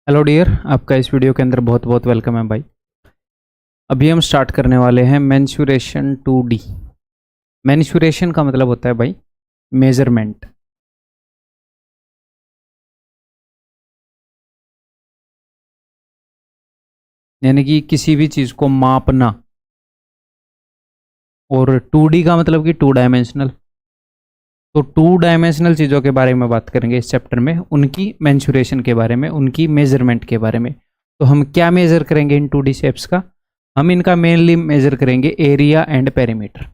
Hello dear, आपका इस video के अंदर बहुत बहुत वेलकम है भाई। अभी हम स्टार्ट करने वाले हैं मेंसुरेशन 2D। मेंसुरेशन का मतलब होता है भाई मेजरमेंट। यानी कि किसी भी चीज़ को मापना। और 2D का मतलब कि टू डायमेंशनल। तो टू डायमेंशनल चीज़ों के बारे में बात करेंगे इस चैप्टर में, उनकी मेंसुरेशन के बारे में, उनकी मेजरमेंट के बारे में। तो हम क्या मेजर करेंगे इन 2D शेप्स का? हम इनका मेनली मेजर करेंगे एरिया एंड पेरीमीटर।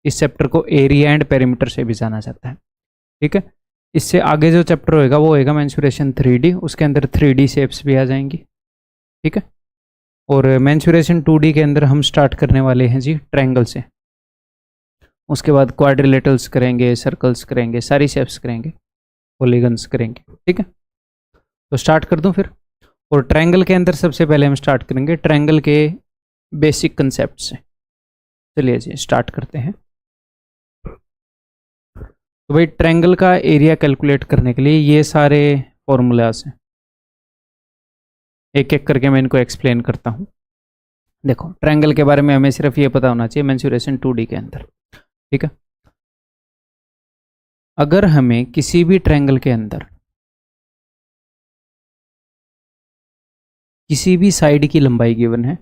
इस चैप्टर को एरिया एंड पेरीमीटर से भी जाना जाता है। ठीक है। इससे आगे जो चैप्टर होएगा वो होएगा मेंसुरेशन 3D, उसके अंदर 3D शेप्स भी आ जाएंगी। ठीक है। और मेंसुरेशन 2D के अंदर हम स्टार्ट करने वाले हैं जी ट्रायंगल से। उसके बाद क्वाड्रिलेटरल्स करेंगे, सर्कल्स करेंगे, सारी शेप्स करेंगे, पॉलीगन्स करेंगे। ठीक है। तो स्टार्ट कर दूं फिर। और ट्रायंगल के अंदर सबसे पहले हम स्टार्ट करेंगे ट्रायंगल के बेसिक कंसेप्ट से। चलिए जी स्टार्ट करते हैं। तो भाई ट्रायंगल का एरिया कैलकुलेट करने के लिए ये सारे फॉर्मूलाज हैं। एक एक करके मैं इनको एक्सप्लेन करता हूँ। देखो, ट्रायंगल के बारे में हमें सिर्फ ये पता होना चाहिए मेंसुरेशन 2D के अंदर। ठीक है। अगर हमें किसी भी ट्रायंगल के अंदर किसी भी साइड की लंबाई गिवन है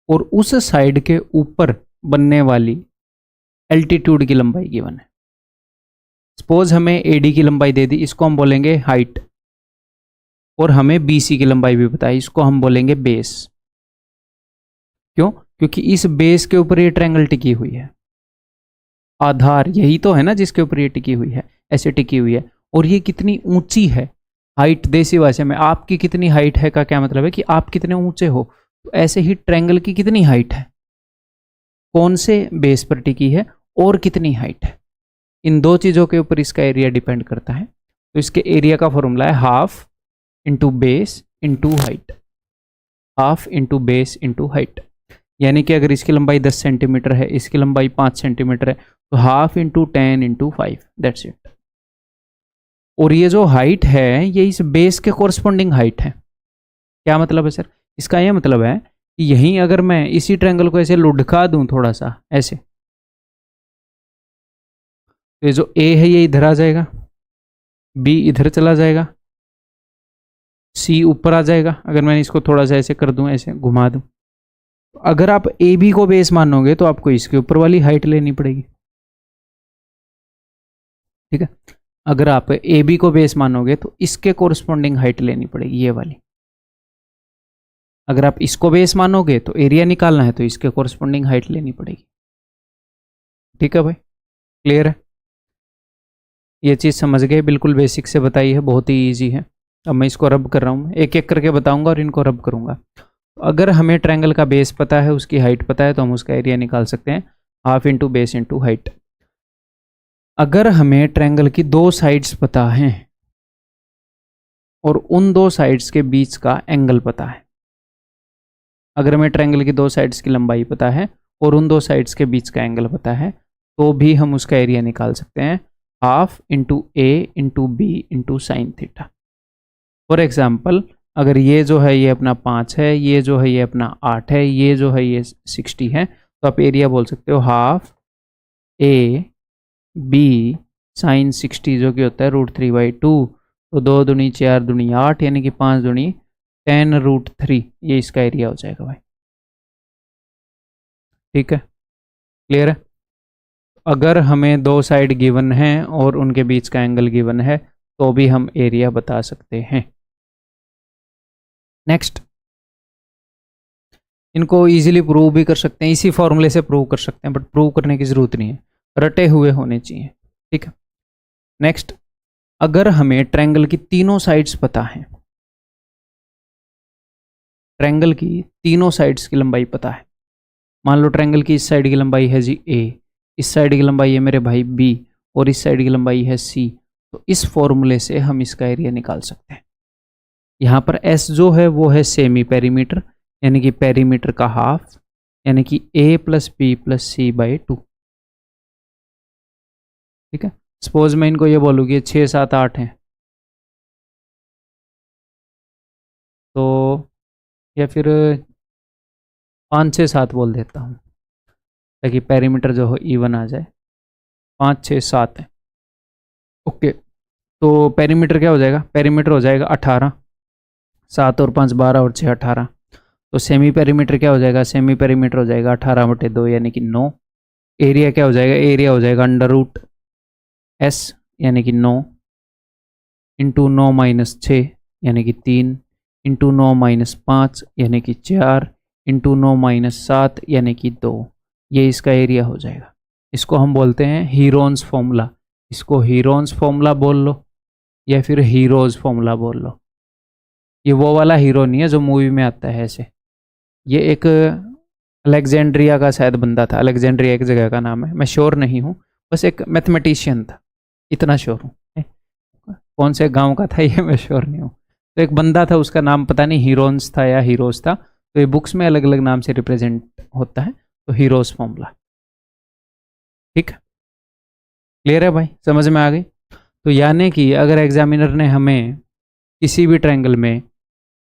और उस साइड के ऊपर बनने वाली एल्टीट्यूड की लंबाई गिवन है। सपोज हमें AD की लंबाई दे दी, इसको हम बोलेंगे हाइट। और हमें BC की लंबाई भी बताई, इसको हम बोलेंगे बेस। क्यों? क्योंकि इस बेस के ऊपर ये ट्रायंगल टिकी हुई है। आधार यही तो है ना जिसके ऊपर ये टिकी हुई है, ऐसे टिकी हुई है। और ये कितनी ऊंची है? हाइट देसी भाषा में आपकी कितनी हाइट है का क्या मतलब है कि आप कितने ऊंचे हो। तो ऐसे ही ट्रायंगल की कितनी हाइट है, कौन से बेस पर टिकी है और कितनी हाइट है, इन दो चीज़ों के ऊपर इसका एरिया डिपेंड करता है। तो इसके एरिया का फॉर्मूला है half into base into height. Half into base into height. यानी कि अगर इसकी लंबाई 10 सेंटीमीटर है, इसकी लंबाई 5 सेंटीमीटर है, तो half into 10 into 5, that's it. और ये जो हाइट है ये इस बेस के कोरस्पॉन्डिंग हाइट है। क्या मतलब है सर? इसका ये मतलब है कि यहीं अगर मैं इसी ट्रायंगल को ऐसे लुढ़का दूं थोड़ा सा ऐसे, तो ये जो ए है ये इधर आ जाएगा, बी इधर चला जाएगा, सी ऊपर आ जाएगा। अगर मैंने इसको थोड़ा सा ऐसे कर दूं, ऐसे घुमा दूं, अगर आप ए बी को बेस मानोगे तो आपको इसके ऊपर वाली हाइट लेनी पड़ेगी। ठीक है। अगर आप ए बी को बेस मानोगे तो इसके कोरस्पॉन्डिंग हाइट लेनी पड़ेगी, ये वाली। अगर आप इसको बेस मानोगे तो एरिया निकालना है तो इसके कोरस्पॉन्डिंग हाइट लेनी पड़ेगी। ठीक है भाई, क्लियर है? ये चीज़ समझ गए? बिल्कुल बेसिक से बताई है, बहुत ही ईजी है। अब मैं इसको रब कर रहा हूँ, एक एक करके बताऊंगा और इनको रब करूंगा। अगर हमें ट्रायंगल का बेस पता है, उसकी हाइट पता है, तो हम उसका एरिया निकाल सकते हैं, half into base into height. अगर हमें ट्रायंगल की दो साइड्स पता हैं और उन दो साइड्स के बीच का एंगल पता है, अगर हमें ट्रायंगल की दो साइड्स की लंबाई पता है और उन दो साइड्स के बीच का एंगल पता है, तो भी हम उसका एरिया निकाल सकते हैं, half into A into B into sine theta. For example, अगर ये जो है ये अपना 5 है, ये जो है ये अपना 8 है, ये जो है ये 60 है, तो आप एरिया बोल सकते हो हाफ ए बी साइन 60, जो कि होता है √3/2। तो 2 दूनी 4 दूनी 8, यानी कि 5 दूनी 10√3, ये इसका एरिया हो जाएगा भाई। ठीक है, क्लियर है? अगर हमें दो साइड गिवन है और उनके बीच का एंगल गिवन है तो भी हम एरिया बता सकते हैं। नेक्स्ट, इनको इजीली प्रूव भी कर सकते हैं, इसी फॉर्मूले से प्रूव कर सकते हैं, बट प्रूव करने की जरूरत नहीं है, रटे हुए होने चाहिए। ठीक है। नेक्स्ट, अगर हमें ट्रायंगल की तीनों साइड्स पता है, ट्रायंगल की तीनों साइड्स की लंबाई पता है। मान लो ट्रायंगल की इस साइड की लंबाई है जी ए, इस साइड की लंबाई है मेरे भाई बी, और इस साइड की लंबाई है सी। तो इस फॉर्मूले से हम इसका एरिया निकाल सकते हैं। यहाँ पर एस जो है वो है सेमी पेरीमीटर, यानी कि पेरीमीटर का हाफ, यानी कि a plus B plus C by 2। ठीक है। सपोज मैं इनको ये बोलूँ कि 6 7 8 हैं, तो या फिर 5 6 7 बोल देता हूँ ताकि पेरीमीटर जो हो इवन आ जाए। 5 6 7 है। ओके, तो पेरीमीटर क्या हो जाएगा? पेरीमीटर हो जाएगा 18, 7 और 5 12 और 6 18। तो सेमी पेरीमीटर क्या हो जाएगा? सेमी पेरीमीटर हो जाएगा 18/2 यानी कि 9। एरिया क्या हो जाएगा? एरिया हो जाएगा √S यानी कि 9 इंटू 9-6 यानी कि 3 इंटू 9-5 यानी कि 4 इंटू 9-7 यानी कि 2। ये इसका एरिया हो जाएगा। इसको हम बोलते हैं हीरोन्स फॉर्मूला। इसको हीरोन्स फॉर्मूला बोल लो या फिर हीरोज फॉर्मूला बोल लो। ये वो वाला हीरो नहीं है जो मूवी में आता है ऐसे। ये एक अलेक्जेंड्रिया का शायद बंदा था। अलेक्जेंड्रिया एक जगह का नाम है, मैं श्योर नहीं हूँ, बस एक मैथमेटिशियन था, इतना श्योर हूँ। कौन से गांव का था ये मैं श्योर नहीं हूँ। तो एक बंदा था, उसका नाम पता नहीं हीरोन्स था या हीरोज था। तो ये बुक्स में अलग अलग नाम से रिप्रेजेंट होता है। तो हीरोज फॉर्मूला, ठीक है, क्लियर है भाई, समझ में आ गई? तो यानी कि अगर एग्जामिनर ने हमें किसी भी ट्रायंगल में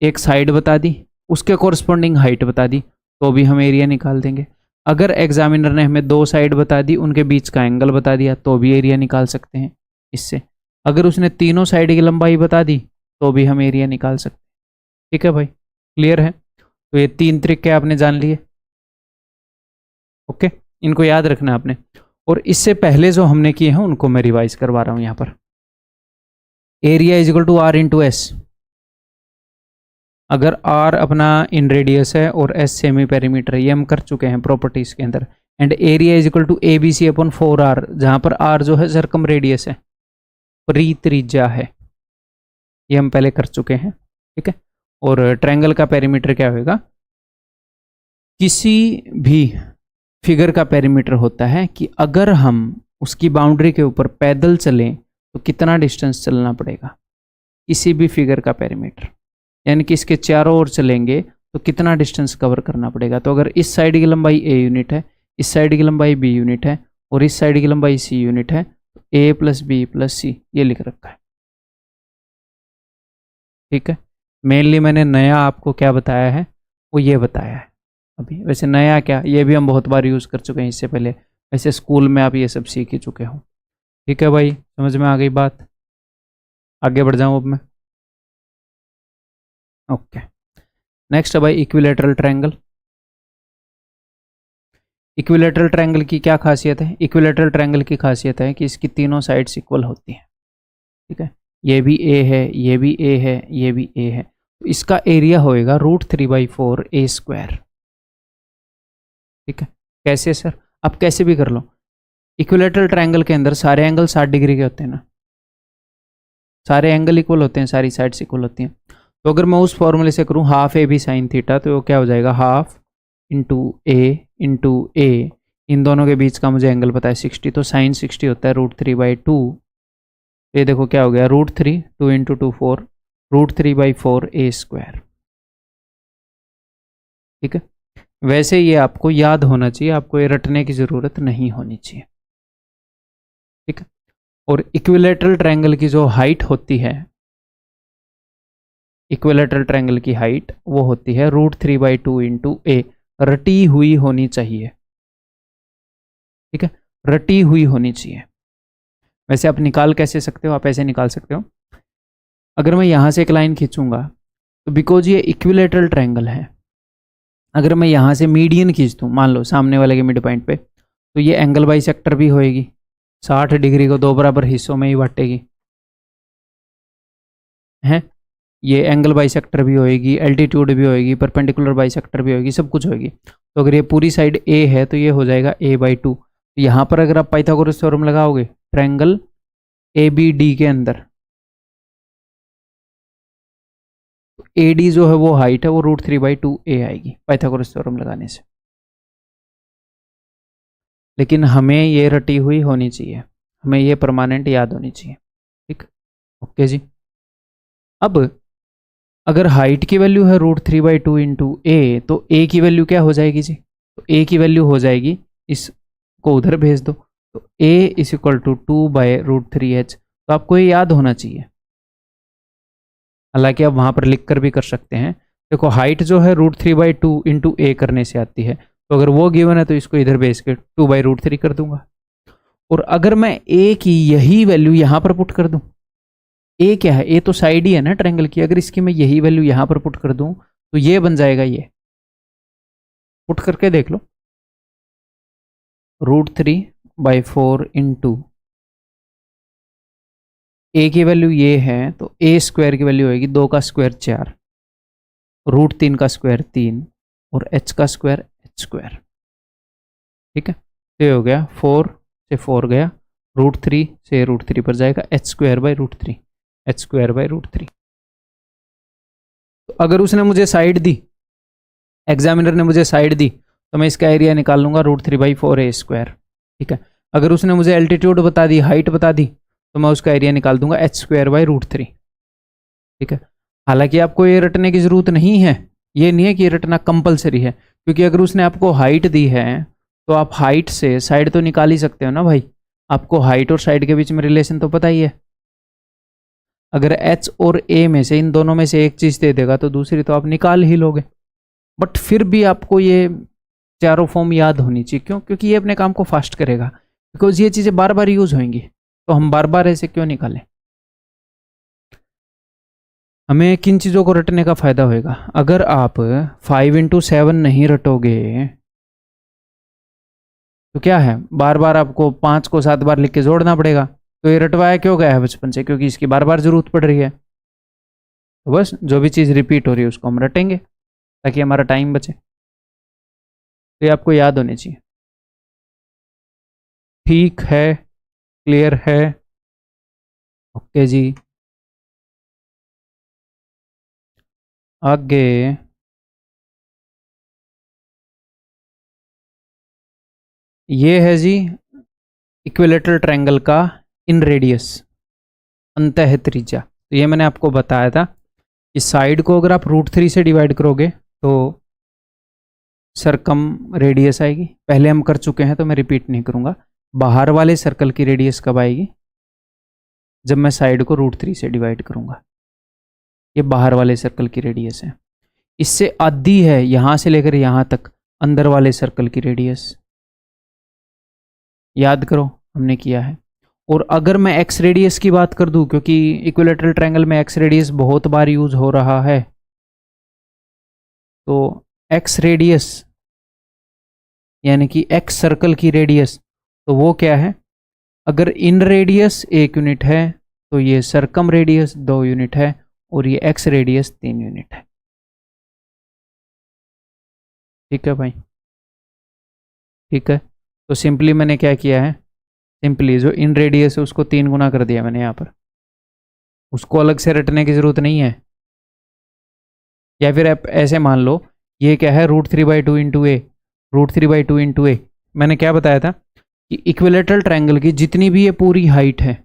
एक साइड बता दी, उसके कोरस्पॉन्डिंग हाइट बता दी, तो भी हम एरिया निकाल देंगे। अगर एग्जामिनर ने हमें 2 साइड बता दी, उनके बीच का एंगल बता दिया, तो भी एरिया निकाल सकते हैं इससे। अगर उसने तीनों साइड की लंबाई बता दी, तो भी हम एरिया निकाल सकते हैं। ठीक है भाई, क्लियर है? तो ये 3 तरीके आपने जान लिए। ओके, इनको याद रखना आपने। और इससे पहले जो हमने किए हैं उनको मैं रिवाइज करवा रहा हूं यहां पर। Area is equal to R into S. अगर R अपना इन रेडियस है और S सेमी पेरीमीटर है, ये हम कर चुके हैं प्रॉपर्टीज के अंदर। And area is equal to ABC upon 4R, जहां पर R जो है सर्कम रेडियस है, परित्रिज्या है, ये हम पहले कर चुके हैं। ठीक है, और ट्रायंगल का पेरीमीटर क्या होगा? किसी भी फिगर का पेरीमीटर होता है कि अगर हम उसकी बाउंड्री के ऊपर पैदल चलें तो कितना डिस्टेंस चलना पड़ेगा। किसी भी फिगर का पेरीमीटर, यानी कि इसके चारों ओर चलेंगे तो कितना डिस्टेंस कवर करना पड़ेगा। तो अगर इस साइड की लंबाई A यूनिट है, इस साइड की लंबाई B यूनिट है और इस साइड की लंबाई C यूनिट है, तो A + B + C ये लिख रखा है। ठीक है, मेनली मैंने नया आपको क्या बताया है वो ये बताया है अभी। वैसे नया क्या, ये भी हम बहुत बार यूज़ कर चुके हैं इससे पहले, वैसे स्कूल में आप ये सब सीख ही चुके हो। ठीक है भाई, समझ में आ गई बात? आगे बढ़ जाऊँ अब मैं। ओके, नेक्स्ट है भाई इक्विलैटरल ट्रायंगल। इक्विलैटरल ट्रायंगल की क्या खासियत है? इक्विलैटरल ट्रायंगल की खासियत है कि इसकी तीनों साइड्स इक्वल होती हैं। ठीक है, ये भी A है, ये भी A है, ये भी A है, तो इसका एरिया होएगा √3/4 A²। ठीक है, कैसे सर? आप कैसे भी कर लो। इक्विलैटरल ट्रायंगल के अंदर सारे एंगल 60 डिग्री के होते हैं ना, सारे एंगल इक्वल होते हैं, सारी साइड्स इक्वल होती हैं। तो अगर मैं उस फॉर्मूले से करूँ हाफ AB sin थीटा, तो वो क्या हो जाएगा? हाफ इंटू A, इन दोनों के बीच का मुझे एंगल पता है 60, तो sin 60 होता है √3/2। ये देखो क्या हो गया, √3, 2 × 2 4, √3/4 A²। ठीक है, वैसे ये आपको याद होना चाहिए, आपको ये रटने की ज़रूरत नहीं होनी चाहिए। ठीक है, और इक्विलैटरल ट्रायंगल की जो हाइट होती है, इक्विलैटरल ट्रायंगल की हाइट वो होती है √3/2 × A, रटी हुई होनी चाहिए। ठीक है, रटी हुई होनी चाहिए। वैसे आप निकाल कैसे सकते हो? आप ऐसे निकाल सकते हो, अगर मैं यहाँ से एक लाइन खींचूंगा तो बिकॉज ये इक्विलैटरल ट्रायंगल है, अगर मैं यहाँ से मीडियन खींच दूँ, मान लो सामने वाले के मिड पॉइंट पे, तो ये एंगल बाइसेक्टर भी होएगी, 60 डिग्री को 2 बराबर हिस्सों में ही बांटेगी है। ये एंगल बाइसेक्टर भी होएगी, एल्टीट्यूड भी होएगी, परपेंडिकुलर बाइसेक्टर भी होएगी, सब कुछ होएगी। तो अगर ये पूरी साइड A है तो ये हो जाएगा A/2। यहाँ पर अगर आप पाइथागोरस थ्योरम लगाओगे ट्रायंगल ABD के अंदर, तो AD जो है वो हाइट है वो √3/2 A आएगी पाइथागोरस थ्योरम लगाने से। लेकिन हमें ये रटी हुई होनी चाहिए, हमें ये परमानेंट याद होनी चाहिए। ठीक, ओके जी। अब अगर हाइट की वैल्यू है √3/2 × A, तो A की वैल्यू क्या हो जाएगी जी? तो A की वैल्यू हो जाएगी, इसको उधर भेज दो, तो A = 2/√3h। तो आपको ये याद होना चाहिए, हालांकि आप वहाँ पर लिख कर भी कर सकते हैं, देखो हाइट जो है √3/2 इंटू ए करने से आती है, तो अगर वो गिवन है तो इसको इधर भेज के 2/√3 कर दूंगा। और अगर मैं ए की यही वैल्यू यहाँ पर पुट कर दूं, ए क्या है, ए तो साइड ही है ना ट्रायंगल की, अगर इसकी मैं यही वैल्यू यहाँ पर पुट कर दूं तो ये बन जाएगा, ये पुट करके देख लो, √3/4 इंटू ए की वैल्यू ये है तो ए स्क्वायर की वैल्यू होगी 2 का स्क्वायर 4, √3 का स्क्वायर 3 और h का स्क्वायर h²। ठीक है, तो ये हो गया 4 से 4 गया, √3 से √3 पर जाएगा, h²/√3, h²/√3। तो अगर उसने मुझे साइड दी, एग्जामिनर ने मुझे साइड दी, तो मैं इसका एरिया निकाल लूंगा √3/4a²। ठीक है, अगर उसने मुझे एल्टीट्यूड बता दी, हाइट बता दी, तो मैं उसका एरिया निकाल दूंगा h²/√3। ठीक है, हालांकि आपको ये रटने की जरूरत नहीं है, ये नहीं है कि ये रटना कंपलसरी है, क्योंकि अगर उसने आपको हाइट दी है तो आप हाइट से साइड तो निकाल ही सकते हो ना भाई। आपको हाइट और साइड के बीच में रिलेशन तो पता ही है। अगर h और a में से, इन दोनों में से एक चीज दे देगा तो दूसरी तो आप निकाल ही लोगे। बट फिर भी आपको ये चारों फॉर्म याद होनी चाहिए, क्यों? क्योंकि ये अपने काम को फास्ट करेगा, बिकॉज ये चीजें बार बार यूज होंगी, तो हम बार बार ऐसे क्यों निकालें। हमें किन चीज़ों को रटने का फ़ायदा होएगा? अगर आप 5 × 7 नहीं रटोगे तो क्या है, बार बार आपको 5 को 7 बार लिख के जोड़ना पड़ेगा। तो ये रटवाया क्यों गया है बचपन से? क्योंकि इसकी बार बार ज़रूरत पड़ रही है। तो बस जो भी चीज़ रिपीट हो रही है उसको हम रटेंगे ताकि हमारा टाइम बचे। तो ये आपको याद होनी चाहिए। ठीक है, क्लियर है? ओके जी, आगे ये है जी इक्विलेटरल ट्रायंगल का इन रेडियस, अंतः त्रिज्या। तो ये मैंने आपको बताया था कि साइड को अगर आप √3 से डिवाइड करोगे तो सरकम रेडियस आएगी। पहले हम कर चुके हैं तो मैं रिपीट नहीं करूंगा। बाहर वाले सर्कल की रेडियस कब आएगी? जब मैं साइड को √3 से डिवाइड करूंगा। ये बाहर वाले सर्कल की रेडियस है। इससे आधी है यहां से लेकर यहां तक अंदर वाले सर्कल की रेडियस। याद करो, हमने किया है। और अगर मैं एक्स रेडियस की बात कर दूं, क्योंकि इक्विलेटरल ट्रायंगल में एक्स रेडियस बहुत बार यूज हो रहा है, तो एक्स रेडियस यानी कि एक्स सर्कल की रेडियस, तो वो क्या है? अगर इन रेडियस 1 यूनिट है तो ये सरकम रेडियस 2 यूनिट है और ये एक्स रेडियस 3 यूनिट है। ठीक है भाई, ठीक है। तो सिंपली मैंने क्या किया है, सिंपली जो इन रेडियस है उसको 3 गुना कर दिया मैंने यहाँ पर। उसको अलग से रटने की जरूरत नहीं है। या फिर आप ऐसे मान लो, ये क्या है, √3/2 इंटू ए, √3/2 इंटू ए। मैंने क्या बताया था कि इक्विलेटरल ट्रायंगल की जितनी भी ये पूरी हाइट है,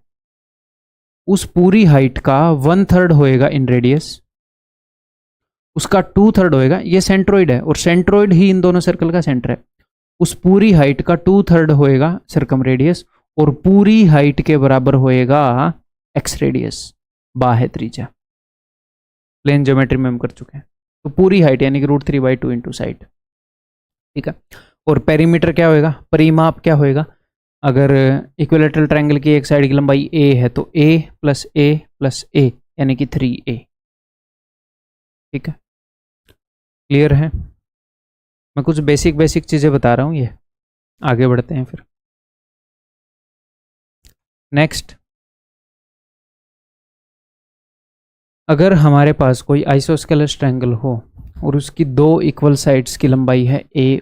उस पूरी हाइट का 1/3 होएगा इन रेडियस, उसका 2/3 होएगा, ये सेंट्रोइड है और सेंट्रोइड ही इन दोनों सर्कल का सेंटर है। उस पूरी हाइट का 2/3 होएगा सर्कम रेडियस और पूरी हाइट के बराबर होएगा एक्स रेडियस, बाह्य त्रिज्या। प्लेन ज्योमेट्री में हम कर चुके हैं। तो पूरी हाइट यानी कि √3/2 इंटू साइड। ठीक है, और पेरीमीटर क्या होएगा, परिमाप क्या होएगा? अगर इक्विलेटरल ट्रायंगल की एक साइड की लंबाई a है तो a + a + a यानी कि 3a। ठीक है, क्लियर है? मैं कुछ बेसिक चीज़ें बता रहा हूँ, ये आगे बढ़ते हैं फिर। नेक्स्ट, अगर हमारे पास कोई आइसोस्केलस ट्रायंगल हो और उसकी 2 इक्वल साइड्स की लंबाई है a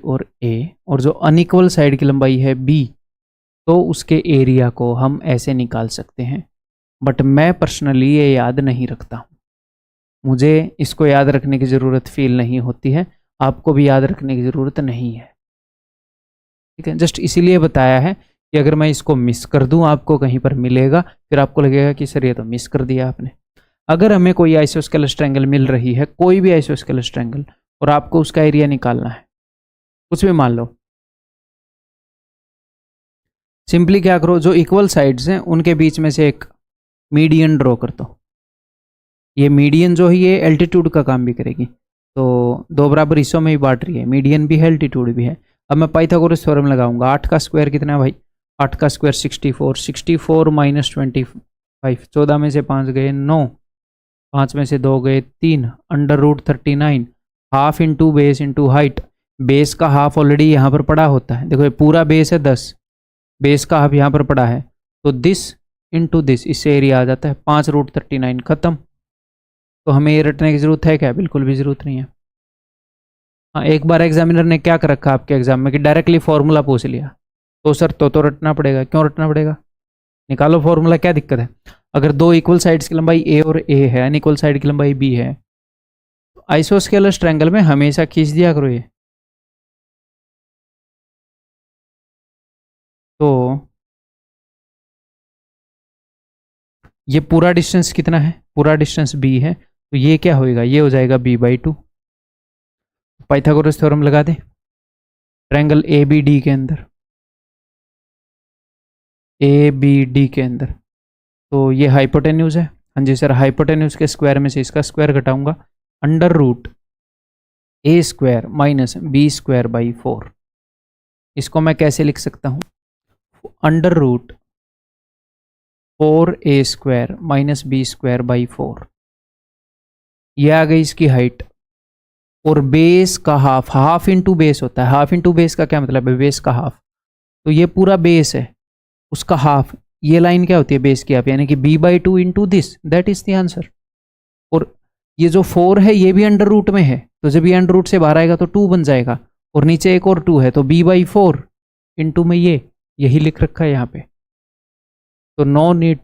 और जो अनइक्वल साइड की लंबाई है b, तो उसके एरिया को हम ऐसे निकाल सकते हैं। बट मैं पर्सनली ये याद नहीं रखता हूँ, मुझे इसको याद रखने की ज़रूरत फील नहीं होती है, आपको भी याद रखने की ज़रूरत नहीं है। ठीक है, जस्ट इसीलिए बताया है कि अगर मैं इसको मिस कर दूं, आपको कहीं पर मिलेगा, फिर आपको लगेगा कि सर ये तो मिस कर दिया आपने। अगर हमें कोई आइसोस्केलस ट्रायंगल मिल रही है, कोई भी आइसोस्केलस ट्रायंगल, और आपको उसका एरिया निकालना है, कुछ भी मान लो, सिंपली क्या करो, जो इक्वल साइड्स हैं उनके बीच में से एक मीडियन ड्रॉ कर दो। ये मीडियन जो है ये एल्टीट्यूड का काम भी करेगी। दो बराबर हिस्सों में ही बांट रही है, मीडियन भी है एल्टीट्यूड भी है। अब मैं पाइथागोरस थ्योरम लगाऊंगा। 8 का स्क्वायर कितना है भाई? 8 का स्क्वायर 64, 64 माइनस 25, 14 में से 5 गए 9, 5 में से 2 गए 3, under root 39, half into base into height. Base का हाफ ऑलरेडी यहाँ पर पड़ा होता है, देखो ये पूरा बेस है 10, बेस का हाफ यहाँ पर पड़ा है, तो दिस इंटू दिस, इससे एरिया आ जाता है 5 रूट 39, खत्म। तो हमें ये रटने की जरूरत है क्या? बिल्कुल भी जरूरत नहीं है। हाँ, एक बार एग्जामिनर ने क्या कर रखा आपके एग्जाम में कि डायरेक्टली फॉर्मूला पूछ लिया, तो सर तो रटना पड़ेगा। क्यों रटना पड़ेगा? निकालो फॉर्मूला, क्या दिक्कत है? अगर दो इक्वल साइड्स की लंबाई ए और ए है, अनइक्वल साइड की लंबाई बी है, तो आइसोस्केलस ट्रायंगल में हमेशा खींच दिया करो ये। तो ये पूरा डिस्टेंस कितना है? पूरा डिस्टेंस बी है, तो ये क्या होएगा? ये हो जाएगा b/2। पाइथागोरस थ्योरम लगा दे ट्रायंगल ABD के अंदर, ABD के अंदर। तो ये हाइपोटेन्यूज है, हाँ जी सर, हाइपोटेन्यूज के स्क्वायर में से इसका स्क्वायर घटाऊंगा, under root a square minus b square by 4। इसको मैं कैसे लिख सकता हूँ? Under root 4a square minus b square by 4। ये आ गई इसकी हाइट, और बेस का हाफ, हाफ इंटू बेस होता है। हाफ इंटू बेस का क्या मतलब है? बेस का हाफ, तो ये पूरा बेस है, उसका हाफ, ये लाइन क्या होती है? बेस की हाफ, यानी कि b/2 into this, that is the answer. और ये जो 4 है ये भी अंडर रूट में है, तो जब ये अंडर रूट से बाहर आएगा तो 2 बन जाएगा, और नीचे एक और 2 है, तो b/4 इंटू में ये, यही लिख रखा है यहाँ पे। तो नो नीड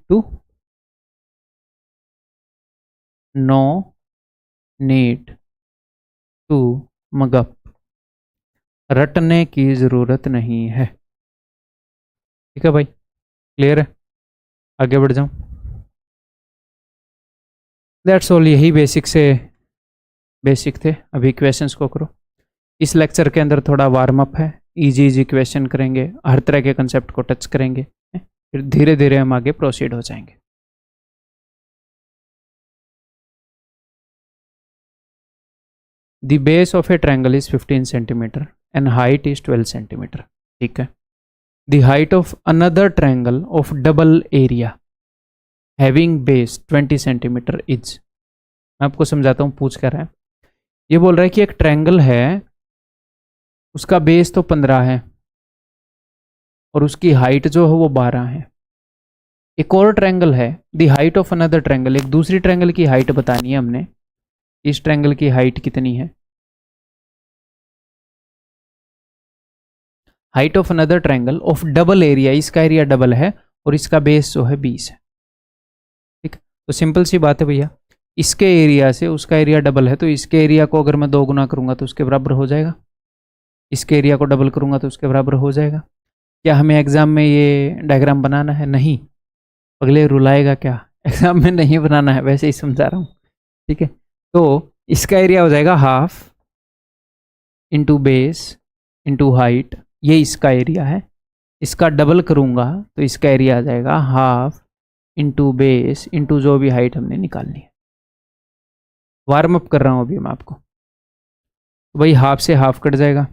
टू मगअप, रटने की जरूरत नहीं है। ठीक है भाई, क्लियर है? आगे बढ़ जाऊं। दैट्स ऑल, यही बेसिक थे। अभी क्वेश्चंस को करो। इस लेक्चर के अंदर थोड़ा वार्म अप है, इजी क्वेश्चन करेंगे, हर तरह के कंसेप्ट को टच करेंगे, फिर धीरे धीरे हम आगे प्रोसीड हो जाएंगे। The base of a triangle is 15 centimetre and height is 12 centimetre. ठीक है। The height of another triangle of double area having base 20 centimetre is. मैं आपको समझाता हूँ पूछ कर रहा है। ये बोल रहा है कि एक ट्रायंगल है, उसका बेस तो 15 है और उसकी हाइट जो है वो 12 है। एक और ट्रायंगल है, the height of another triangle, एक दूसरी ट्रायंगल की हाइट बतानी है हमने। इस ट्रायंगल की हाइट कितनी है? Height of another triangle of double area, इसका एरिया डबल है और इसका बेस जो है 20 है। ठीक, तो सिंपल सी बात है भैया, इसके एरिया से उसका एरिया डबल है, तो इसके एरिया को अगर मैं 2 गुना करूंगा तो उसके बराबर हो जाएगा, इसके एरिया को डबल करूंगा तो उसके बराबर हो जाएगा। क्या हमें एग्जाम में ये डायग्राम बनाना है? नहीं। अगले रुलाएगा क्या? एग्जाम में नहीं बनाना है, वैसे ही समझा रहा हूँ। ठीक है, तो इसका एरिया हो जाएगा half into base into height, ये इसका एरिया है। इसका डबल करूंगा तो इसका एरिया आ जाएगा हाफ इंटू बेस इंटू जो भी हाइट हमने निकालनी है। वार्म अप कर रहा हूँ अभी मैं आपको। तो भाई हाफ से हाफ कट जाएगा,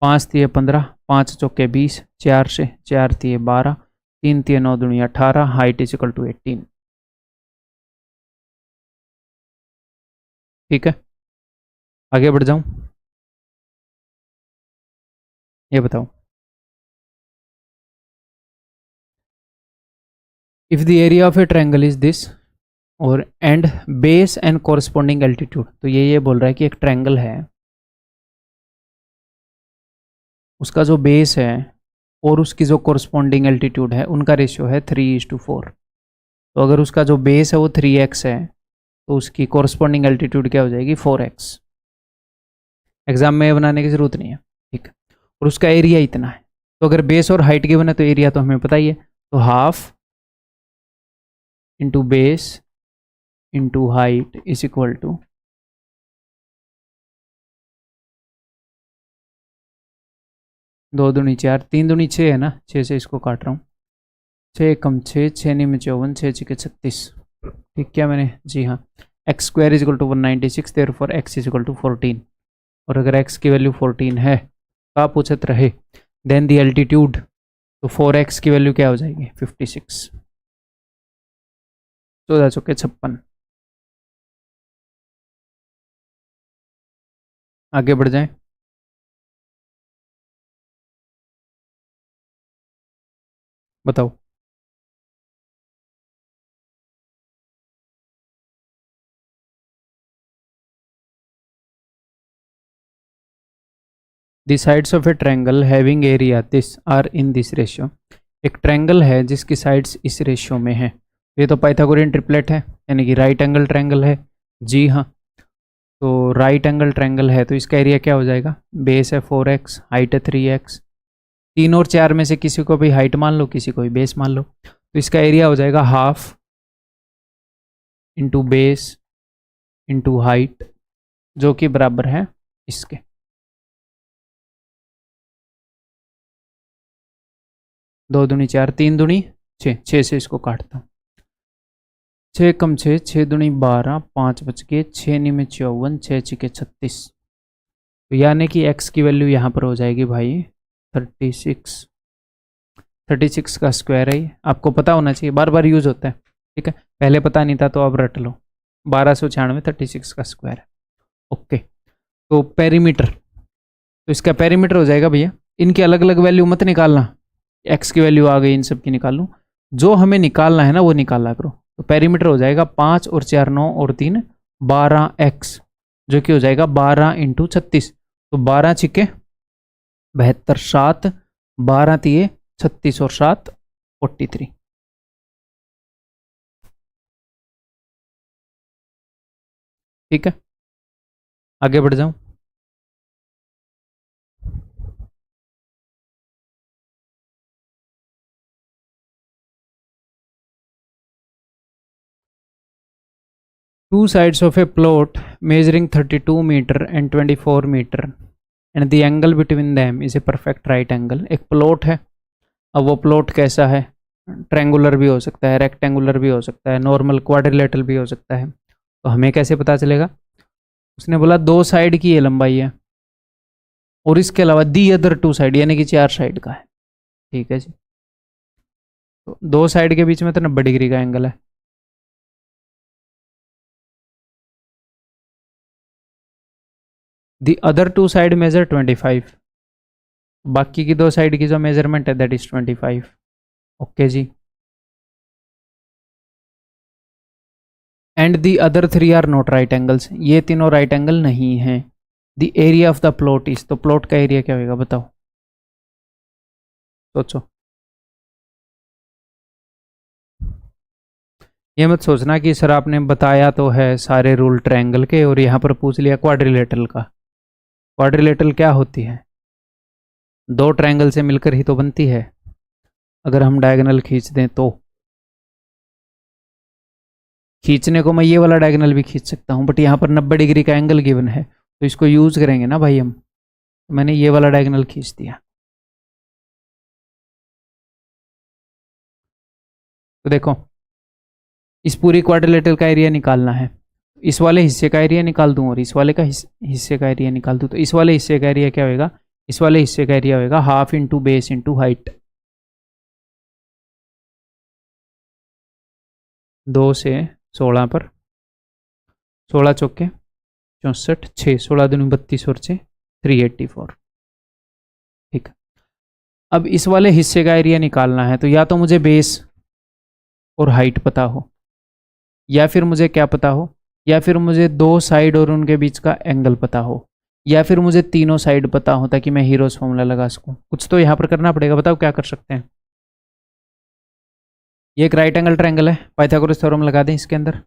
5 तिये 15, 5 चौके 20, 4 से 4 तिये 12, 3 तिये 9 दूनी 18, हाइट इज इक्वल टू 18। ठीक है, आगे बढ़ जाऊं। ये बताओ, if the area of a triangle is this और and base and corresponding altitude, तो ये बोल रहा है कि एक ट्रायंगल है, उसका जो बेस है और उसकी जो कॉरस्पॉन्डिंग एल्टीट्यूड है उनका रेशियो है 3:4। तो अगर उसका जो बेस है वो 3x है, तो उसकी कॉरस्पॉन्डिंग एल्टीट्यूड क्या हो जाएगी? 4x। एग्जाम में बनाने की जरूरत नहीं है। ठीक है, और उसका एरिया इतना है, तो अगर बेस और हाइट गिवन है तो एरिया तो हमें पता ही है, तो half into base into height is equal to 2 दूनी 4, 3 दूनी 6 है ना, 6 से इसको काट रहा हूँ, 6 कम 6, 6 नी में 54, 6 6 36। ठीक, क्या मैंने? जी हाँ, x square is equal to 196, therefore x is equal to 14। और अगर एक्स की वैल्यू 14 है तो आप पूछत रहे देन द एल्टीट्यूड, तो 4x की वैल्यू क्या हो जाएगी 56। 14 चौके 56। आगे बढ़ जाएं। बताओ। The sides of a triangle having area this are in this ratio. एक ट्रायंगल है जिसकी साइड्स इस रेशियो में है। ये तो पाइथागोरियन ट्रिपलेट है, यानी कि राइट एंगल ट्रायंगल है। जी हाँ, तो राइट एंगल ट्रायंगल है तो इसका एरिया क्या हो जाएगा, बेस है 4x, हाइट है 3x। 3 और 4 में से किसी को भी हाइट मान लो, किसी को भी बेस मान लो, तो इसका एरिया हो जाएगा half into base into height, जो कि बराबर है इसके। दो दूनी 4, 3 दूनी 6, 6 से इसको काटता हूँ। 6 कम 6, 6 दूनी 12, 5 बच गए, 6 नी में 54, 6 छिके 36। तो यानी कि x की वैल्यू यहाँ पर हो जाएगी भाई 36। 36 का स्क्वायर है, आपको पता होना चाहिए, बार बार यूज होता है, ठीक है। पहले पता नहीं था तो अब रट लो। 1296 36 का स्क्वायर है। ओके, तो पेरीमीटर, तो इसका पेरीमीटर हो जाएगा भैया, इनकी अलग अलग वैल्यू मत निकालना, x की वैल्यू आ गई इन सब की निकाल लूँ, जो हमें निकालना है ना वो निकाला करो। तो पेरीमीटर हो जाएगा 5 और 4 9 और 3 12x, जो कि हो जाएगा 12 इंटू 36। तो 12 छिके 72, 7 12 तिये 36 और 7 43। ठीक है, आगे बढ़ जाऊं। Two sides of a plot measuring 32 meter and 24 meter and the angle between them is a perfect right angle। एक प्लॉट है, अब वो प्लॉट कैसा है, ट्रायंगुलर भी हो सकता है, रेक्टेंगुलर भी हो सकता है, नॉर्मल क्वाड्रिलेटरल भी हो सकता है। तो हमें कैसे पता चलेगा, उसने बोला 2 साइड की ये लंबाई है और इसके अलावा दी अदर 2 साइड, यानी कि 4 साइड का है। ठीक है जी, तो 2 साइड के बीच में तो 90 डिग्री का एंगल है। दी अदर 2 साइड मेजर 25, बाकी की 2 साइड की जो मेजरमेंट है दैट इज 25। ओके जी, and the other 3 are not right angles, ये तीनों राइट एंगल नहीं हैं। The area of the plot is, तो प्लॉट का एरिया क्या होगा बताओ, सोचो। ये मत सोचना कि सर आपने बताया तो है सारे रूल ट्रायंगल के और यहाँ पर पूछ लिया क्वाड्रिलेटरल का। क्वाड्रिलेटरल क्या होती है, 2 ट्रायंगल से मिलकर ही तो बनती है। अगर हम डायगोनल खींच दें तो, खींचने को मैं ये वाला डायगोनल भी खींच सकता हूँ, बट यहाँ पर 90 डिग्री का एंगल गिवन है तो इसको यूज करेंगे ना भाई हम। तो मैंने ये वाला डायगोनल खींच दिया। तो देखो, इस पूरी क्वाड्रिलेटरल का एरिया निकालना है, इस वाले हिस्से का एरिया निकाल दूं और इस वाले का हिस्से का एरिया निकाल दूं, तो इस वाले हिस्से का एरिया क्या होगा, इस वाले हिस्से का एरिया होगा half into base into height. 2 से 16 पर 16 चौके 64, 6 16 दूनी 32 और 6 384। ठीक है, अब इस वाले हिस्से का एरिया निकालना है, तो या तो मुझे बेस और हाइट पता हो, या फिर मुझे क्या पता हो, या फिर मुझे 2 साइड और उनके बीच का एंगल पता हो, या फिर मुझे तीनों साइड पता हो ताकि मैं हीरोज फॉर्मूला लगा सकूं। कुछ तो यहाँ पर करना पड़ेगा, बताओ क्या कर सकते हैं। ये एक राइट एंगल ट्रायंगल है, पाइथागोरस थ्योरम लगा दें इसके अंदर।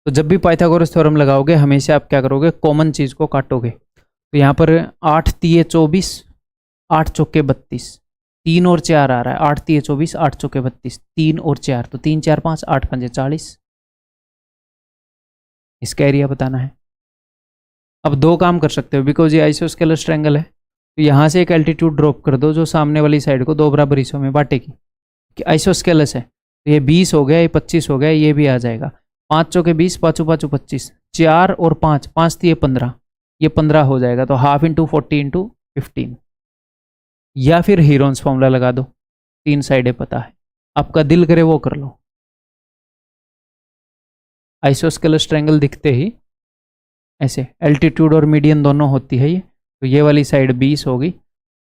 तो जब भी पाइथागोरस थ्योरम लगाओगे हमेशा आप क्या करोगे, कॉमन चीज़ को काटोगे। तो यहाँ पर 8 तिये 24, 8 चौके 32, 3 और 4 आ रहा है, 8 तिये 24, 8 चौके 32, 3 और 4, तो 3 4 5 8 5 40। इसका एरिया बताना है। अब 2 काम कर सकते हो, बिकॉज ये आइसोस्केलस ट्रायंगल है, तो यहाँ से एक एल्टीट्यूड ड्रॉप कर दो जो सामने वाली साइड को 2 बराबर हिस्सों में बांटेगी, कि आइसोस्केलस है। तो ये 20 हो गया, ये 25 हो गया, ये भी आ जाएगा। 5 चौके 20, 5 5 25, 4 और 5, 5 थी, ये 15 हो जाएगा, तो हाफ इंटू 40 इंटू 15। या फिर हीरोन्स फॉर्मूला लगा दो, 3 साइडें पता है, आपका दिल करे वो कर लो। आइसोस्केलस ट्रायंगल दिखते ही ऐसे एल्टीट्यूड और मीडियन दोनों होती है ये, तो ये वाली साइड 20 होगी,